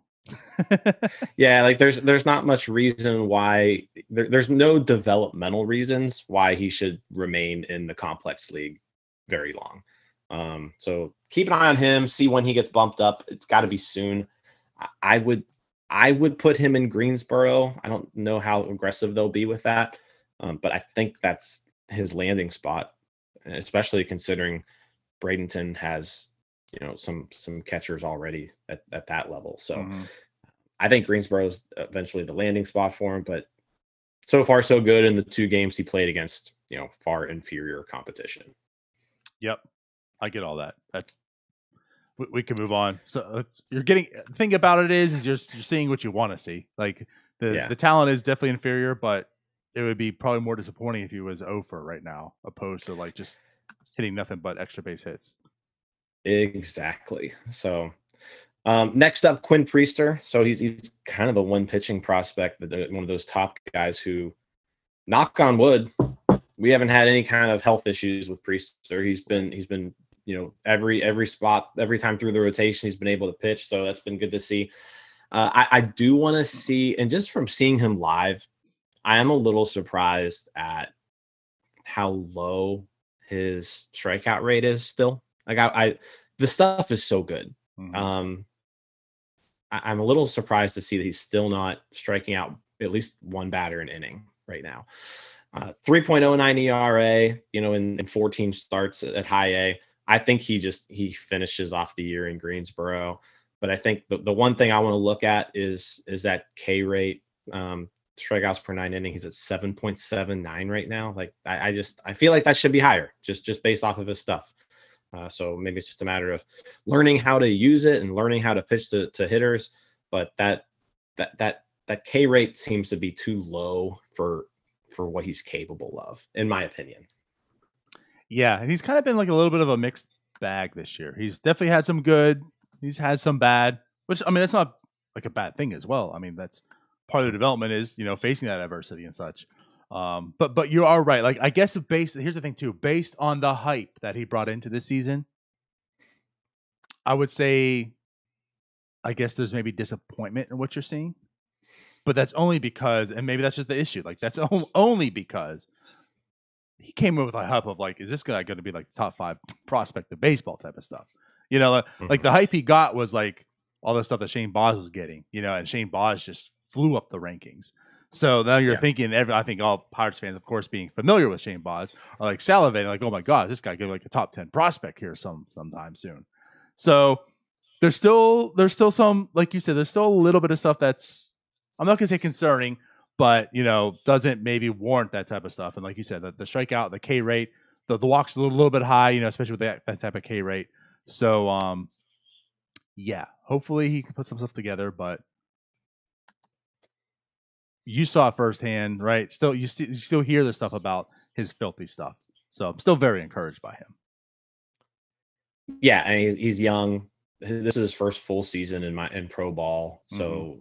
Yeah, like there's not much reason why there's no developmental reasons why he should remain in the complex league very long. So keep an eye on him, see when he gets bumped up. It's got to be soon. I I would I would put him in Greensboro. I don't know how aggressive they'll be with that, but I think that's his landing spot, especially considering Bradenton has some catchers already at that level. So Mhm. I think Greensboro's eventually the landing spot for him, but so far so good in the 2 games he played against, far inferior competition. Yep, I get all that. We can move on. So you're getting the thing about it is you're seeing what you want to see. Like the Yeah, the talent is definitely inferior, but it would be probably more disappointing if he was 0 for right now, opposed to like just hitting nothing but extra base hits. exactly. So next up, Quinn Priester. So he's kind of the one pitching prospect, one of those top guys who, knock on wood, we haven't had any kind of health issues with Priester. He's been every spot, every time through the rotation, he's been able to pitch. So that's been good to see. I do want to see, and just from seeing him live, I am a little surprised at how low his strikeout rate is still. Like the stuff is so good. Mhm. Um, I'm a little surprised to see that he's still not striking out at least one batter an inning right now. 3.09 ERA, in 14 starts at high A. I think he finishes off the year in Greensboro. But I think the one thing I want to look at is that K rate, strikeouts per 9 inning. He's at 7.79 right now. Like I feel like that should be higher, just based off of his stuff. So maybe it's just a matter of learning how to use it and learning how to pitch to hitters. But that K rate seems to be too low for what he's capable of, in my opinion. Yeah, and he's kind of been like a little bit of a mixed bag this year. He's definitely had some good, he's had some bad, which I mean that's not like a bad thing as well. I mean that's part of the development is facing that adversity and such. But you are right. Like I guess here's the thing too, based on the hype that he brought into this season, I would say I guess there's maybe disappointment in what you're seeing, but that's only because, and maybe that's just the issue. Like that's only because he came in with a hype of like, is this guy going to be like the top 5 prospect of baseball type of stuff? Like Mhm. the hype he got was like all the stuff that Shane Boz was getting, and Shane Boz just flew up the rankings. So now you're Yeah. thinking, I think all Pirates fans, of course, being familiar with Shane Boz, are like salivating, like, oh my god, this guy could be like a top 10 prospect here sometime soon. So there's still some, like you said, there's still a little bit of stuff that's, I'm not gonna say concerning, but doesn't maybe warrant that type of stuff. And like you said, the strikeout, the K rate, the walks a little bit high, especially with that type of K rate. So yeah, hopefully he can put some stuff together. But you saw it firsthand, right? Still, you still hear the stuff about his filthy stuff. So I'm still very encouraged by him. Yeah, and he's young. This is his first full season in pro ball, Mm-hmm. so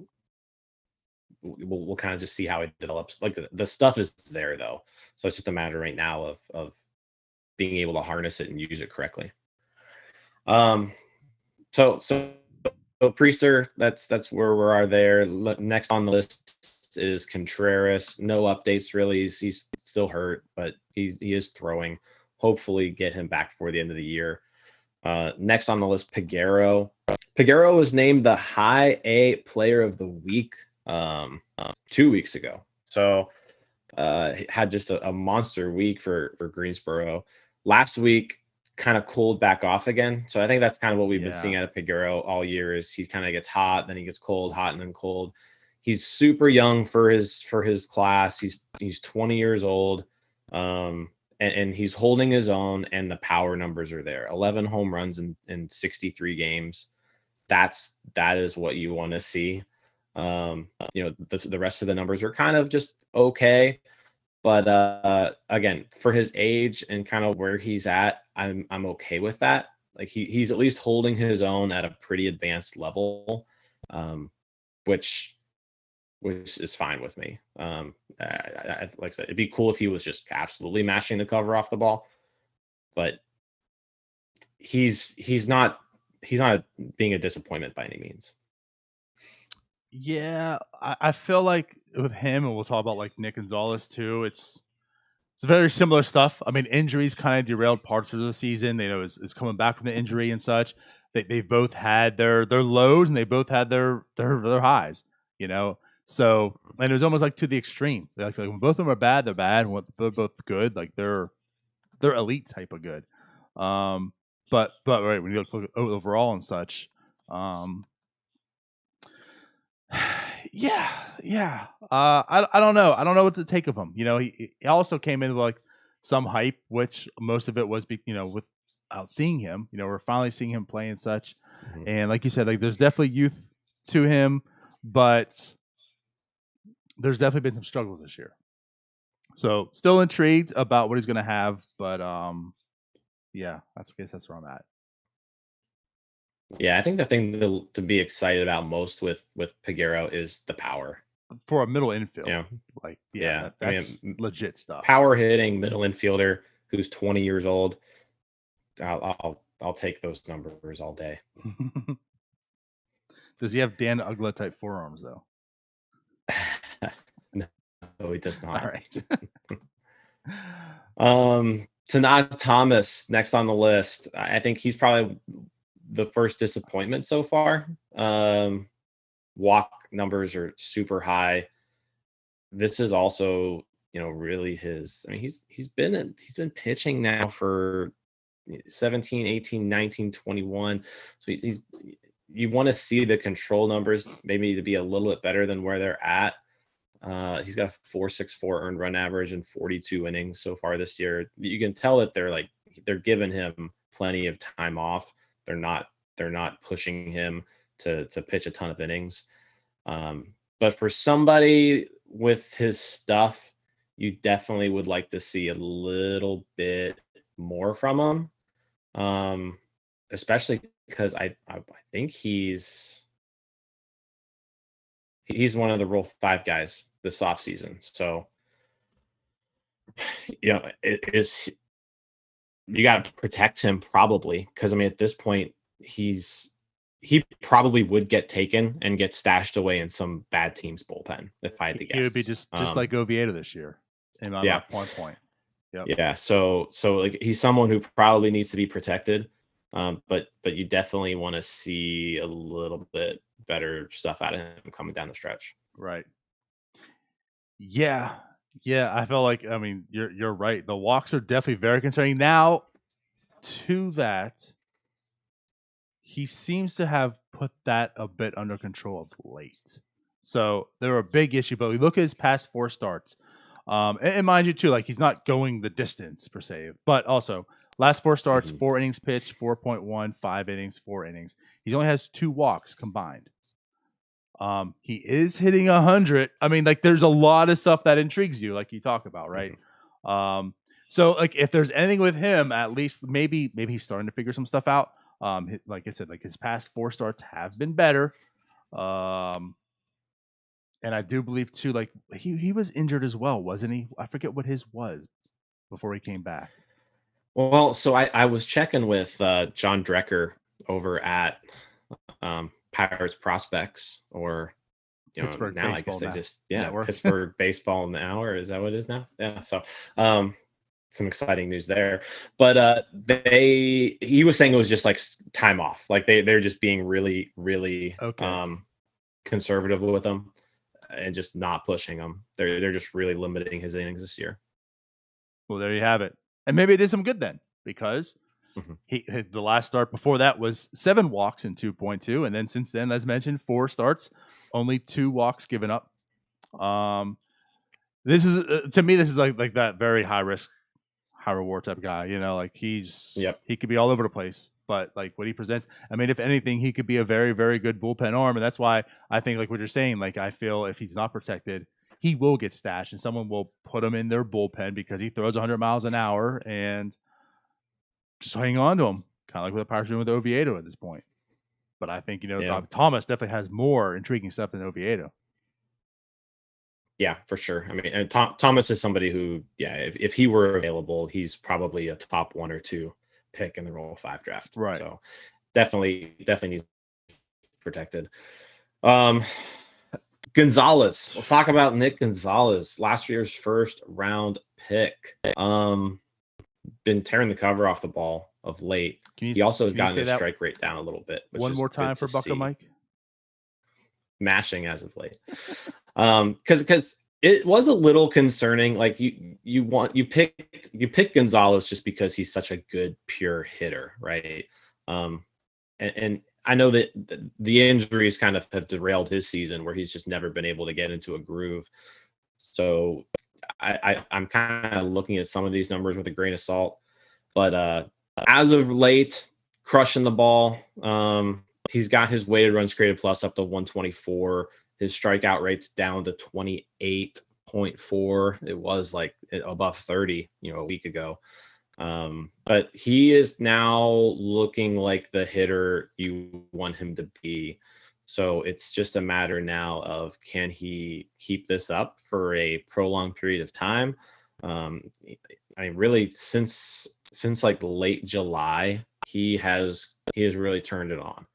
we'll kind of just see how it develops. Like the stuff is there though, so it's just a matter right now of being able to harness it and use it correctly. Um, so Priester, that's where we are there. Next on the list is Contreras. No updates really. He's still hurt, but he is throwing. Hopefully, get him back before the end of the year. Next on the list, Piguero. Piguero was named the High A Player of the Week 2 weeks ago. So had just a monster week for Greensboro. Last week, kind of cooled back off again. So I think that's kind of what we've been seeing Yeah. out of Piguero all year is he kind of gets hot, then he gets cold, hot, and then cold. He's super young for his class. He's 20 years old. And he's holding his own, and the power numbers are there. 11 home runs in 63 games. That is what you want to see. The rest of the numbers are kind of just okay. But again, for his age and kind of where he's at, I'm okay with that. Like he's at least holding his own at a pretty advanced level, um, which is fine with me. Like I said, it'd be cool if he was just absolutely mashing the cover off the ball, but he's not being a disappointment by any means. Yeah, I feel like with him, and we'll talk about like Nick Gonzalez too. It's very similar stuff. I mean, injuries kind of derailed parts of the season. They know is coming back from the injury and such. They've both had their lows and they both had their highs. You know, so and it was almost like to the extreme. Like when both of them are bad, they're bad. When they're both good, like they're elite type of good. But right when you look overall and such, um, yeah. I don't know. I don't know what to take of him. You know, he also came in with like some hype, which most of it was, without seeing him. You know, we're finally seeing him play and such. Mhm. And like you said, like there's definitely youth to him, but there's definitely been some struggles this year. So still intrigued about what he's going to have, but yeah, I guess that's where I'm at. Yeah, I think the thing to be excited about most with Piguero is the power. For a middle infield, Yeah, like yeah. I that's mean, legit stuff. power hitting middle infielder who's 20 years old. I'll take those numbers all day. Does he have Dan Ugla type forearms though? No, he does All not. right. Tanaka Thomas next on the list. I think he's probably the first disappointment so far. Walk numbers are super high. This is also, really his. I mean, he's been pitching now for 17, 18, 19, 21. So he's you want to see the control numbers maybe to be a little bit better than where they're at. He's got a 4.64 earned run average in 42 innings so far this year. You can tell that they're giving him plenty of time off. They're not pushing him to pitch a ton of innings. But for somebody with his stuff, you definitely would like to see a little bit more from him. Especially because I think he's one of the Rule 5 guys this offseason. So, it is, you got to protect him probably because, I mean, at this point, he probably would get taken and get stashed away in some bad team's bullpen if I had to guess. He would be just like Oviedo this year in my point. Yep. Yeah. So like he's someone who probably needs to be protected. But you definitely want to see a little bit better stuff out of him coming down the stretch. Right. Yeah. I felt like, I mean, you're right. The walks are definitely very concerning. Now, to that, he seems to have put that a bit under control of late. So they were a big issue, but we look at his past 4 starts. And mind you, too, like he's not going the distance per se, but also last 4 starts, 4 innings pitched, 4.1, 5 innings, 4 innings. He only has 2 walks combined. He is hitting 100. I mean, like there's a lot of stuff that intrigues you, like you talk about, right? So like if there's anything with him, at least maybe he's starting to figure some stuff out. Like I said, like his past 4 starts have been better. And I do believe too, like he was injured as well, wasn't he? I forget what his was before he came back. Well, so I was checking with John Drecker over at Pirates Prospects, or Pittsburgh now I Baseball they now. just Network. Pittsburgh Baseball Now, or is that what it is now? Yeah. So some exciting news there. But he was saying it was just like time off, like they're just being really conservative with him and just not pushing him. They're just really limiting his innings this year. Well, there you have it. And maybe it did some good then, because the last start before that was 7 walks in 2.2, and then since then, as mentioned, 4 starts, only 2 walks given up. This is to me, this is like that very high risk, high reward type of guy. Like he could be all over the place, but like what he presents, I mean, if anything, he could be a very, very good bullpen arm, and that's why I think, like what you're saying, like I feel if he's not protected, he will get stashed, and someone will put him in their bullpen because he throws 100 miles an hour, and just hang on to him, kind of like what the Pirates are doing with Oviedo at this point. But I think Thomas definitely has more intriguing stuff than Oviedo. Yeah, for sure. I mean, and Thomas is somebody who, if he were available, he's probably a top 1 or 2 pick in the Rule 5 draft. Right. So definitely needs protected. Gonzalez. Let's talk about Nick Gonzalez, last year's first round pick. Been tearing the cover off the ball of late. He also has gotten his strike rate down a little bit. One more time for Bucko Mike. Mashing as of late. Because it was a little concerning. Like you pick Gonzalez just because he's such a good pure hitter, right? And I know that the injuries kind of have derailed his season, where he's just never been able to get into a groove. So I'm kind of looking at some of these numbers with a grain of salt. But as of late, crushing the ball. He's got his weighted runs created plus up to 124. His strikeout rate's down to 28.4. It was like above 30, a week ago. But he is now looking like the hitter you want him to be. So it's just a matter now of, can he keep this up for a prolonged period of time? I mean, really, since like late July, he has really turned it on.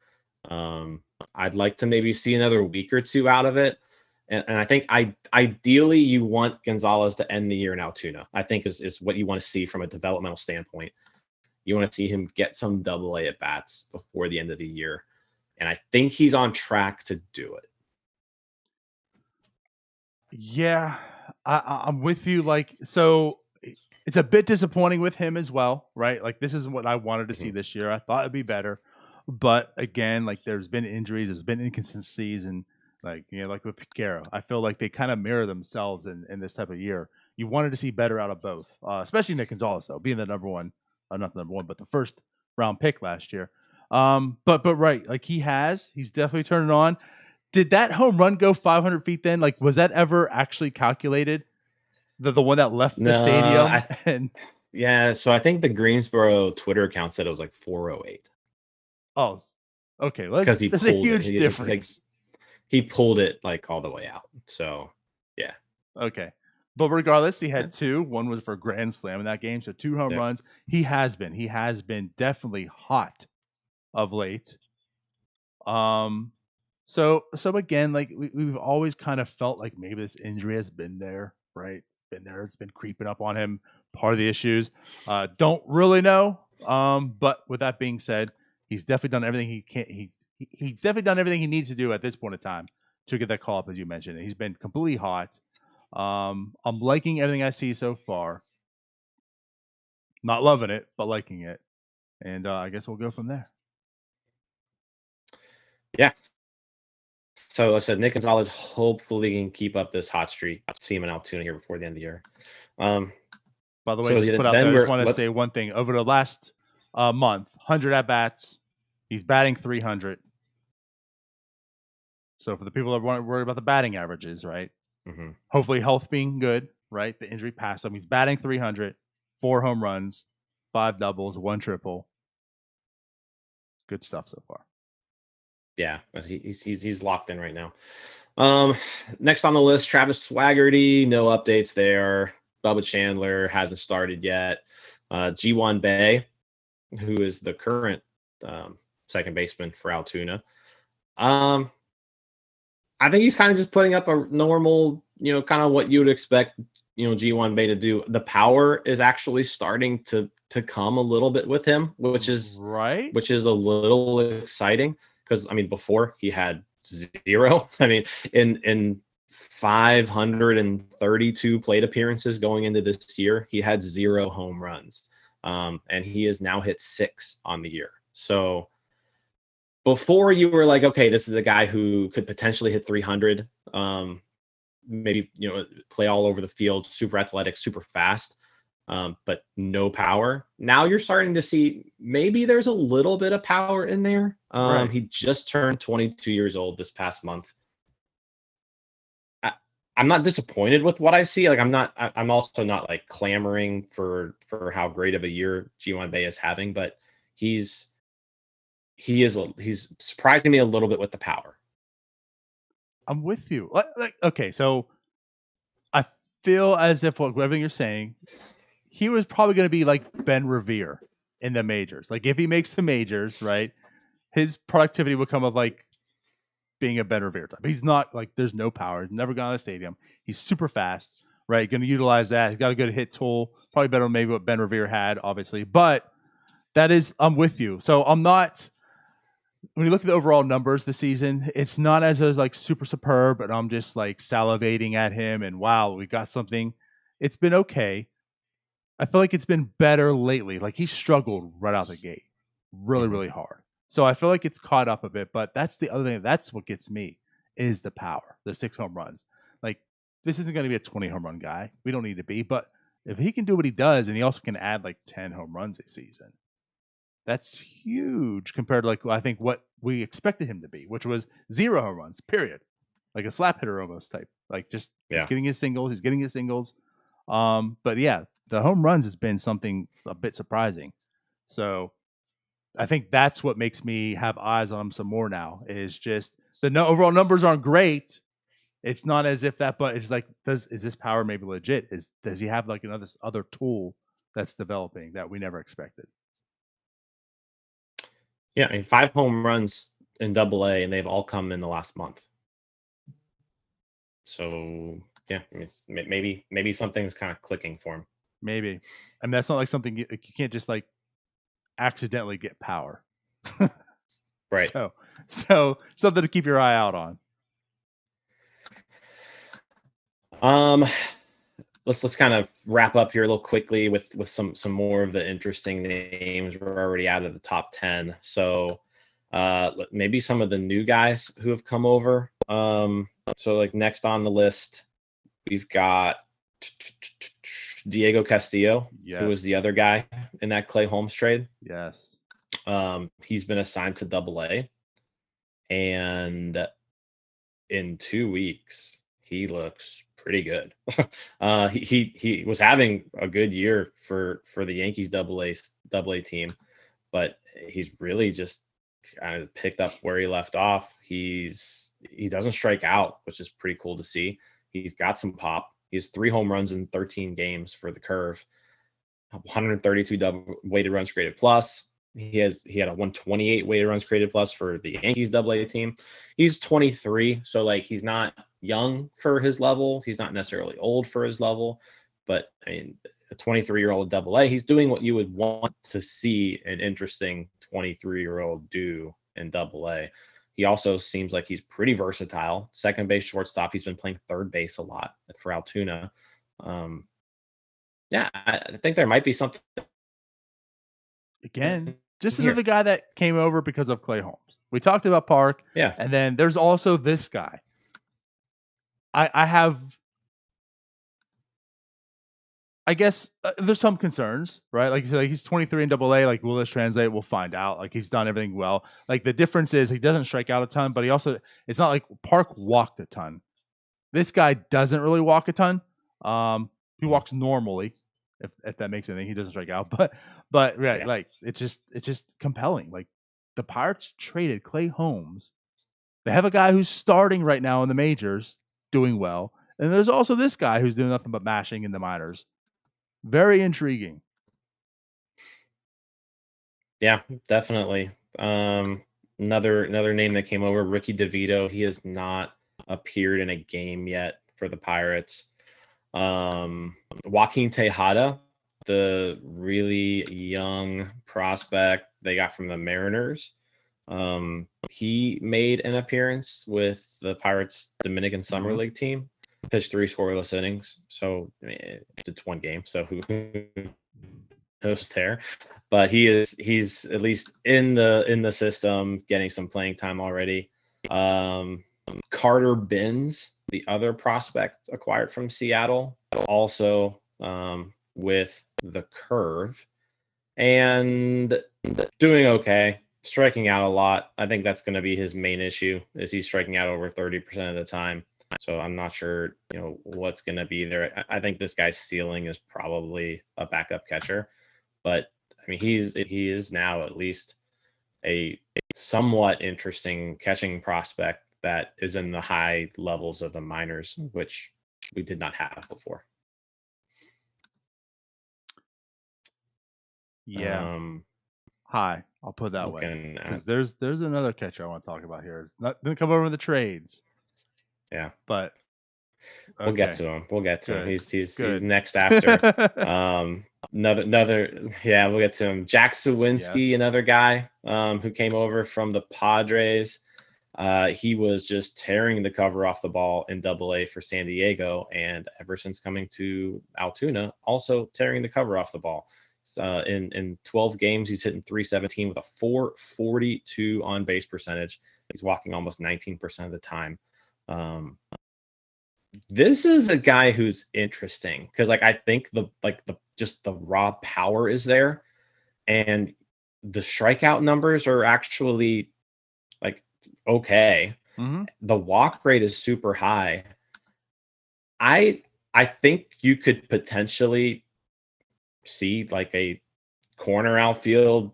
I'd like to maybe see another week or two out of it. And I think ideally you want Gonzalez to end the year in Altoona. I think is what you want to see from a developmental standpoint. You want to see him get some double-A at bats before the end of the year. And I think he's on track to do it. Yeah, I'm with you. Like, so it's a bit disappointing with him as well, right? Like, this is what I wanted to see this year. I thought it'd be better. But again, like, there's been injuries, there's been inconsistencies, and like with Piquero, I feel like they kind of mirror themselves in this type of year. You wanted to see better out of both, especially Nick Gonzalez, though, being the number one, not the number one, but the first round pick last year. But right, like he's definitely turned it on. Did that home run go 500 feet then? Like, was that ever actually calculated? The one that left the stadium? Yeah, so I think the Greensboro Twitter account said it was like 408. Oh, okay. Because he pulled a huge difference. He pulled it like all the way out. So, yeah. Okay. But regardless, he had two. One was for Grand Slam in that game. So 2 home runs. He has been definitely hot of late. So again, like we've always kind of felt like maybe this injury has been there, right? It's been there. It's been creeping up on him. Part of the issues. Don't really know. But with that being said, he's definitely done everything he can. He's definitely done everything he needs to do at this point in time to get that call up, as you mentioned. He's been completely hot. I'm liking everything I see so far. Not loving it, but liking it. And I guess we'll go from there. Yeah. So I said Nick Gonzalez hopefully can keep up this hot streak. See him in Altoona here before the end of the year. By the way, just put out there, I just want to say one thing. Over the last month, 100 at-bats, he's batting 300. So for the people that weren't worried about the batting averages, right? Mm-hmm. Hopefully health being good, right? The injury passed him. He's batting 300, 4 home runs, 5 doubles, 1 triple. Good stuff so far. Yeah, but he's locked in right now. Next on the list, Travis Swaggerty. No updates there. Bubba Chandler hasn't started yet. Ji-Hwan Bae, who is the current second baseman for Altoona. I think he's kind of just putting up a normal, kind of what you would expect, Ji-Hwan Bae to do. The power is actually starting to come a little bit with him, which is right. Which is a little exciting because, I mean, before he had 0. I mean, in 532 plate appearances going into this year, he had 0 home runs. And he has now hit 6 on the year. So before you were like, okay, this is a guy who could potentially hit 300, maybe, play all over the field, super athletic, super fast, but no power. Now you're starting to see maybe there's a little bit of power in there. Right. He just turned 22 years old this past month. I'm not disappointed with what I see. Like I'm also not like clamoring for how great of a year Ji-Hwan Bae is having, but he's surprising me a little bit with the power. I'm with you. Like okay, so I feel as if everything you're saying, he was probably going to be like Ben Revere in the majors. Like if he makes the majors, right, his productivity would come of like being a Ben Revere type. He's not like there's no power. He's never gone to the stadium. He's super fast, right? Going to utilize that. He's got a good hit tool, probably better than maybe what Ben Revere had, obviously. But that is, I'm with you. So I'm not. When you look at the overall numbers this season, it's not as like super superb, and I'm just like salivating at him and wow, we got something. It's been okay. I feel like it's been better lately. Like he struggled right out the gate, really, really hard. So I feel like it's caught up a bit. But that's the other thing. That's what gets me is the power, the 6 home runs. Like this isn't going to be a 20 home run guy. We don't need to be. But if he can do what he does, and he also can add like 10 home runs a season, that's huge compared to like I think what we expected him to be, which was 0 home runs, period. Like a slap hitter almost type. Like just he's getting his singles. But yeah, the home runs has been something a bit surprising. So I think that's what makes me have eyes on him some more now. Is just the overall numbers aren't great. It's not as if that, but it's like, is this power maybe legit? Does he have like another other tool that's developing that we never expected? Yeah, I mean 5 home runs in Double-A, and they've all come in the last month. So yeah, I mean, maybe something's kind of clicking for him. Maybe, I mean that's not like something you can't just like accidentally get power, right? So something to keep your eye out on. Let's kind of wrap up here a little quickly with some more of the interesting names. We're already out of the top 10, so maybe some of the new guys who have come over. So like next on the list, we've got Diego Castillo, who was the other guy in that Clay Holmes trade. Yes. He's been assigned to Double-A, and in 2 weeks he looks pretty good. He was having a good year for the Yankees Double-A team, but he's really just kind of picked up where he left off. He doesn't strike out, which is pretty cool to see. He's got some pop. He has 3 home runs in 13 games for the Curve, 132 weighted runs created plus. He had a 128 weighted runs created plus for the Yankees Double-A team. He's 23, so like he's not young for his level. He's not necessarily old for his level, but I mean, a 23-year-old Double-A, he's doing what you would want to see an interesting 23-year-old do in Double-A. He also seems like he's pretty versatile. Second base, shortstop. He's been playing third base a lot for Altoona. Yeah, I think there might be something. Again, just another guy that came over because of Clay Holmes. We talked about Park. Yeah. And then there's also this guy. I guess there's some concerns, right? Like you said, like he's 23 in Double-A. Like, will this translate? We'll find out. Like, he's done everything well. Like, the difference is he doesn't strike out a ton, but it's not like Park walked a ton. This guy doesn't really walk a ton. He walks normally, if that makes anything. He doesn't strike out, but right, yeah. Like it's just compelling. Like the Pirates traded Clay Holmes. They have a guy who's starting right now in the majors, doing well, and there's also this guy who's doing nothing but mashing in the minors. Very intriguing. Yeah, definitely. Another name that came over, Ricky DeVito. He has not appeared in a game yet for the Pirates. Joaquin Tejada, the really young prospect they got from the Mariners. He made an appearance with the Pirates Dominican Summer League team. Pitched 3 scoreless innings, so I mean, it's 1 game. So who knows there? But he's at least in the system, getting some playing time already. Carter Binns, the other prospect acquired from Seattle, also with the Curve, and doing okay, striking out a lot. I think that's going to be his main issue, is he's striking out over 30% of the time. So I'm not sure, what's going to be there. I think this guy's ceiling is probably a backup catcher, but I mean, he is now at least a somewhat interesting catching prospect that is in the high levels of the minors, which we did not have before. Yeah. high. I'll put it that way. Looking at, Because there's another catcher I want to talk about here. It's not going to come over in the trades, yeah, but we'll get okay. to him. We'll get to him. Good. He's Good. next after. Another yeah, we'll get to him. Jack Sawinski, Yes. another guy who came over from the Padres. He was just tearing the cover off the ball in Double-A for San Diego, and ever since coming to Altoona, also tearing the cover off the ball. In 12 games, he's hitting .317 with a .442 on base percentage. He's walking almost 19% of the time. This is a guy who's interesting because, like, I think the raw power is there, and the strikeout numbers are actually like okay. Mm-hmm. The walk rate is super high. I think you could potentially see like a corner outfield,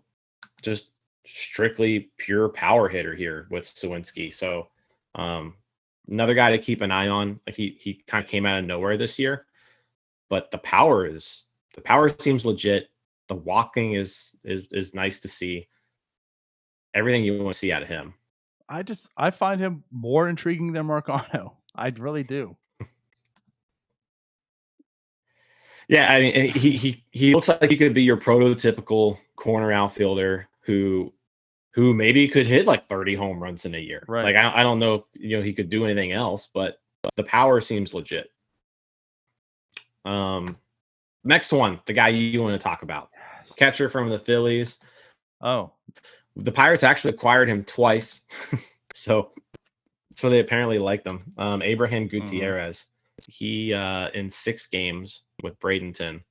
just strictly pure power hitter here with Sawinski. So another guy to keep an eye on. Like he kind of came out of nowhere this year, but the power seems legit. The walking is nice to see. Everything you want to see out of him. I find him more intriguing than Marcano. I really do. Yeah, I mean, he looks like he could be your prototypical corner outfielder who maybe could hit like 30 home runs in a year. Right. Like I don't know if he could do anything else, but the power seems legit. Next one, the guy you want to talk about, Yes. catcher from the Phillies. Oh, The Pirates actually acquired him twice, so they apparently liked him. Abraham Gutierrez. He in 6 games with Bradenton,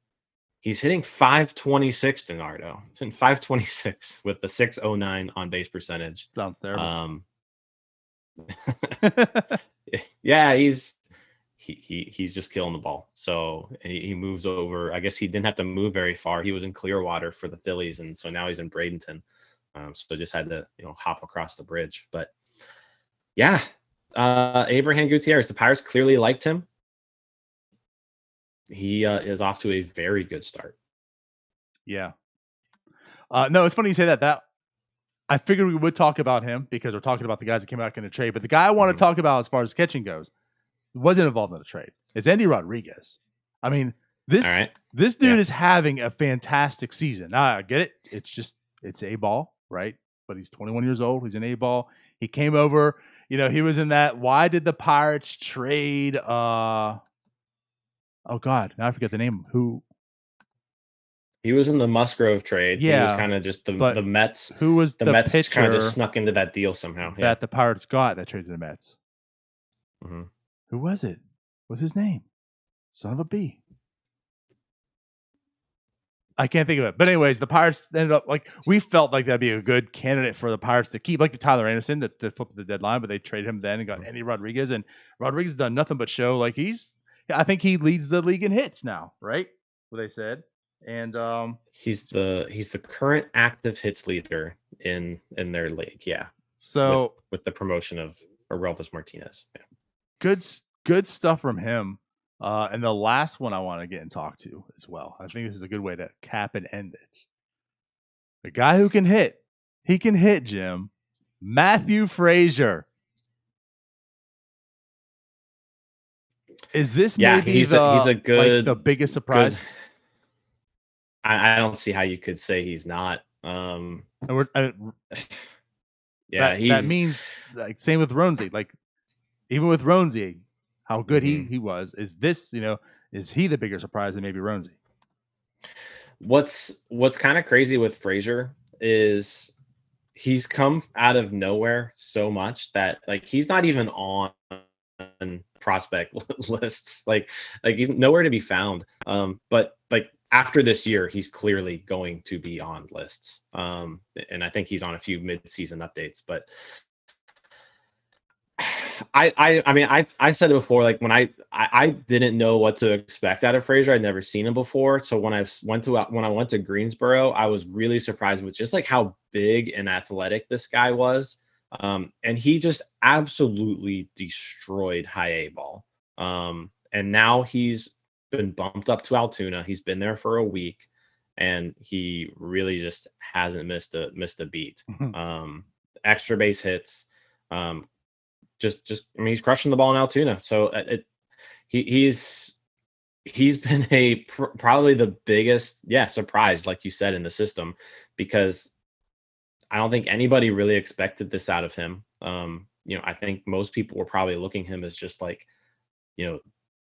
he's hitting .526, Denardo. He's hitting .526 with the .609 on base percentage. sounds terrible. Yeah, he's just killing the ball. So he moves over. I guess he didn't have to move very far. He was in Clearwater for the Phillies, and so now he's in Bradenton. So just had to hop across the bridge. But yeah, Abraham Gutierrez. The Pirates clearly liked him. He is off to a very good start. Yeah. No, it's funny you say that. That I figured we would talk about him because we're talking about the guys that came back in the trade. But the guy I want to talk about as far as catching goes wasn't involved in the trade. It's Andy Rodriguez. I mean, this dude is having a fantastic season. Now, I get it. It's A-ball, right? But he's 21 years old. He's an A-ball. He came over. He was in that. Why did the Pirates trade? Oh God, now I forget the name. Who? He was in the Musgrove trade. Yeah, he was kind of just the Mets. Who was the Mets pitcher kind of just snuck into that deal somehow? That the Pirates got that traded to the Mets. Mm-hmm. Who was it? What's his name? Son of a B. I can't think of it. But anyways, the Pirates ended up we felt like that'd be a good candidate for the Pirates to keep, like the Tyler Anderson that flipped the deadline, but they traded him then and got Andy Rodriguez, and Rodriguez done nothing but show I think he leads the league in hits now, right? What they said. And he's the current active hits leader in their league, yeah. So with the promotion of Orelvis Martinez. Yeah. Good stuff from him. And the last one I want to get and talk to as well. I think this is a good way to cap and end it. The guy who can hit. He can hit, Jim. Matthew Frazier. Is this maybe he's a good the biggest surprise? Good. I don't see how you could say he's not. Yeah, that means same with Ronzi. Even with Ronzi, how good he was. Is this is he the bigger surprise than maybe Ronzi? What's kind of crazy with Frazier is he's come out of nowhere so much that he's not even on prospect lists. He's nowhere to be found. But after this year, he's clearly going to be on lists. And I think he's on a few mid-season updates. But I said it before, when I didn't know what to expect out of Frazier. I'd never seen him before. So when I went to Greensboro, I was really surprised with just how big and athletic this guy was. And he just absolutely destroyed high A ball. And now he's been bumped up to Altoona. He's been there for a week, and he really just hasn't missed a beat. Extra base hits, just I mean, he's crushing the ball in Altoona. So he's been probably the biggest surprise, like you said, in the system, because I don't think anybody really expected this out of him. I think most people were probably looking him as just like,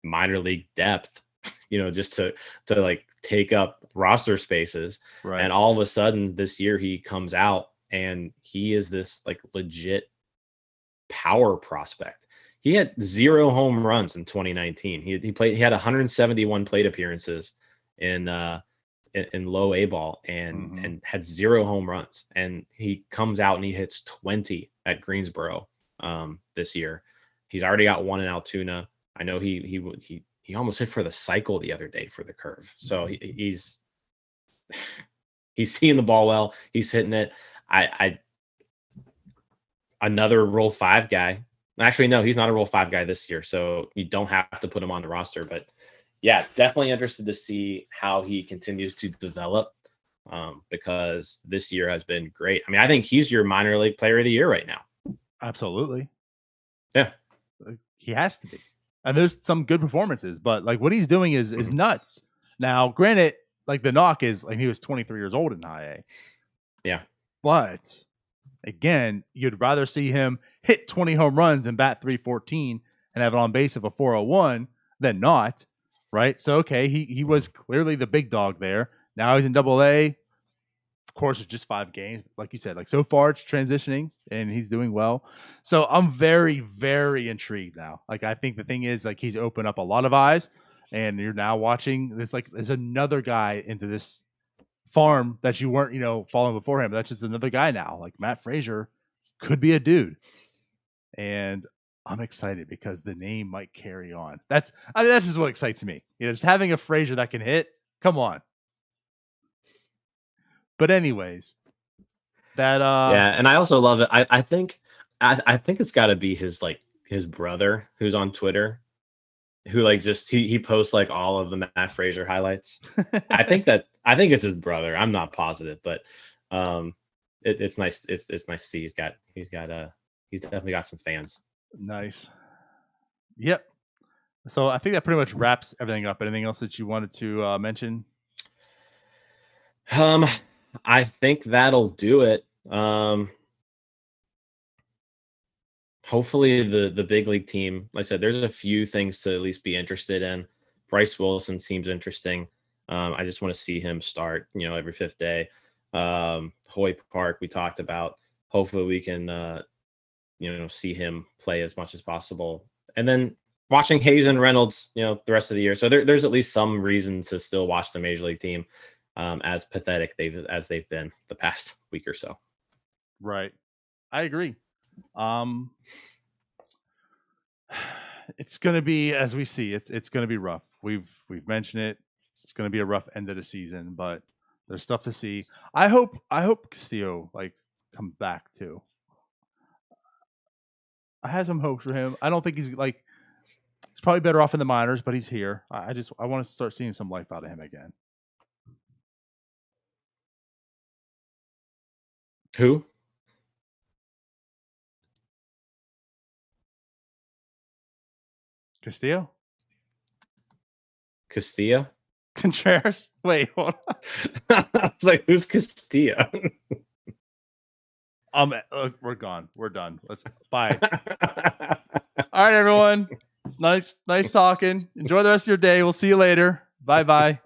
minor league depth, just to like take up roster spaces. Right. And all of a sudden this year he comes out and he is this like legit power prospect. He had 0 home runs in 2019. He had 171 plate appearances in low A ball and had 0 home runs. And he comes out and he hits 20 at Greensboro this year. He's already got 1 in Altoona. I know he almost hit for the cycle the other day for the Curve. So he's seeing the ball well. He's hitting it. Another Rule 5 guy. Actually, no, he's not a Rule 5 guy this year, so you don't have to put him on the roster. But yeah, definitely interested to see how he continues to develop, because this year has been great. I mean, I think he's your minor league player of the year right now. Absolutely. Yeah. He has to be. And there's some good performances, but like what he's doing is nuts. Now, granted, like the knock is like he was 23 years old in high A. Yeah. But again, you'd rather see him hit 20 home runs and bat 314 and have an on base of a 401 than not, right? So, okay, he was clearly the big dog there. Now he's in Double A. Of course, it's just 5 games. Like you said, like so far it's transitioning and he's doing well. So I'm very, very intrigued now. Like I think the thing is like he's opened up a lot of eyes and you're now watching this, like there's another guy into this farm that you weren't, following before him. That's just another guy now. Like Matt Frazier could be a dude. And I'm excited because the name might carry on. That's just what excites me. Just having a Frazier that can hit. Come on. But anyways, that and I also love it. I think it's got to be his brother who's on Twitter, who like just he posts like all of the Matt Frazier highlights. I think it's his brother. I'm not positive, but it's nice. It's nice to see he's definitely got some fans. Nice. Yep. So I think that pretty much wraps everything up. Anything else that you wanted to mention? I think that'll do it. Hopefully the big league team, like I said, there's a few things to at least be interested in. Bryce Wilson seems interesting. I just want to see him start, every 5th day. Hoy Park, we talked about. Hopefully we can, see him play as much as possible. And then watching Hayes and Reynolds, the rest of the year. So there's at least some reason to still watch the Major League team. As pathetic as they've been the past week or so. Right. I agree. It's going to be, as we see, it's going to be rough. We've mentioned it. It's going to be a rough end of the season, but there's stuff to see. I hope Castillo comes back too. I have some hopes for him. I don't think he's probably better off in the minors, but he's here. I want to start seeing some life out of him again. Who? Castillo? Contreras? Wait, hold on. I was like, who's Castillo? We're gone. We're done. Let's bye. All right, everyone. It's nice talking. Enjoy the rest of your day. We'll see you later. Bye.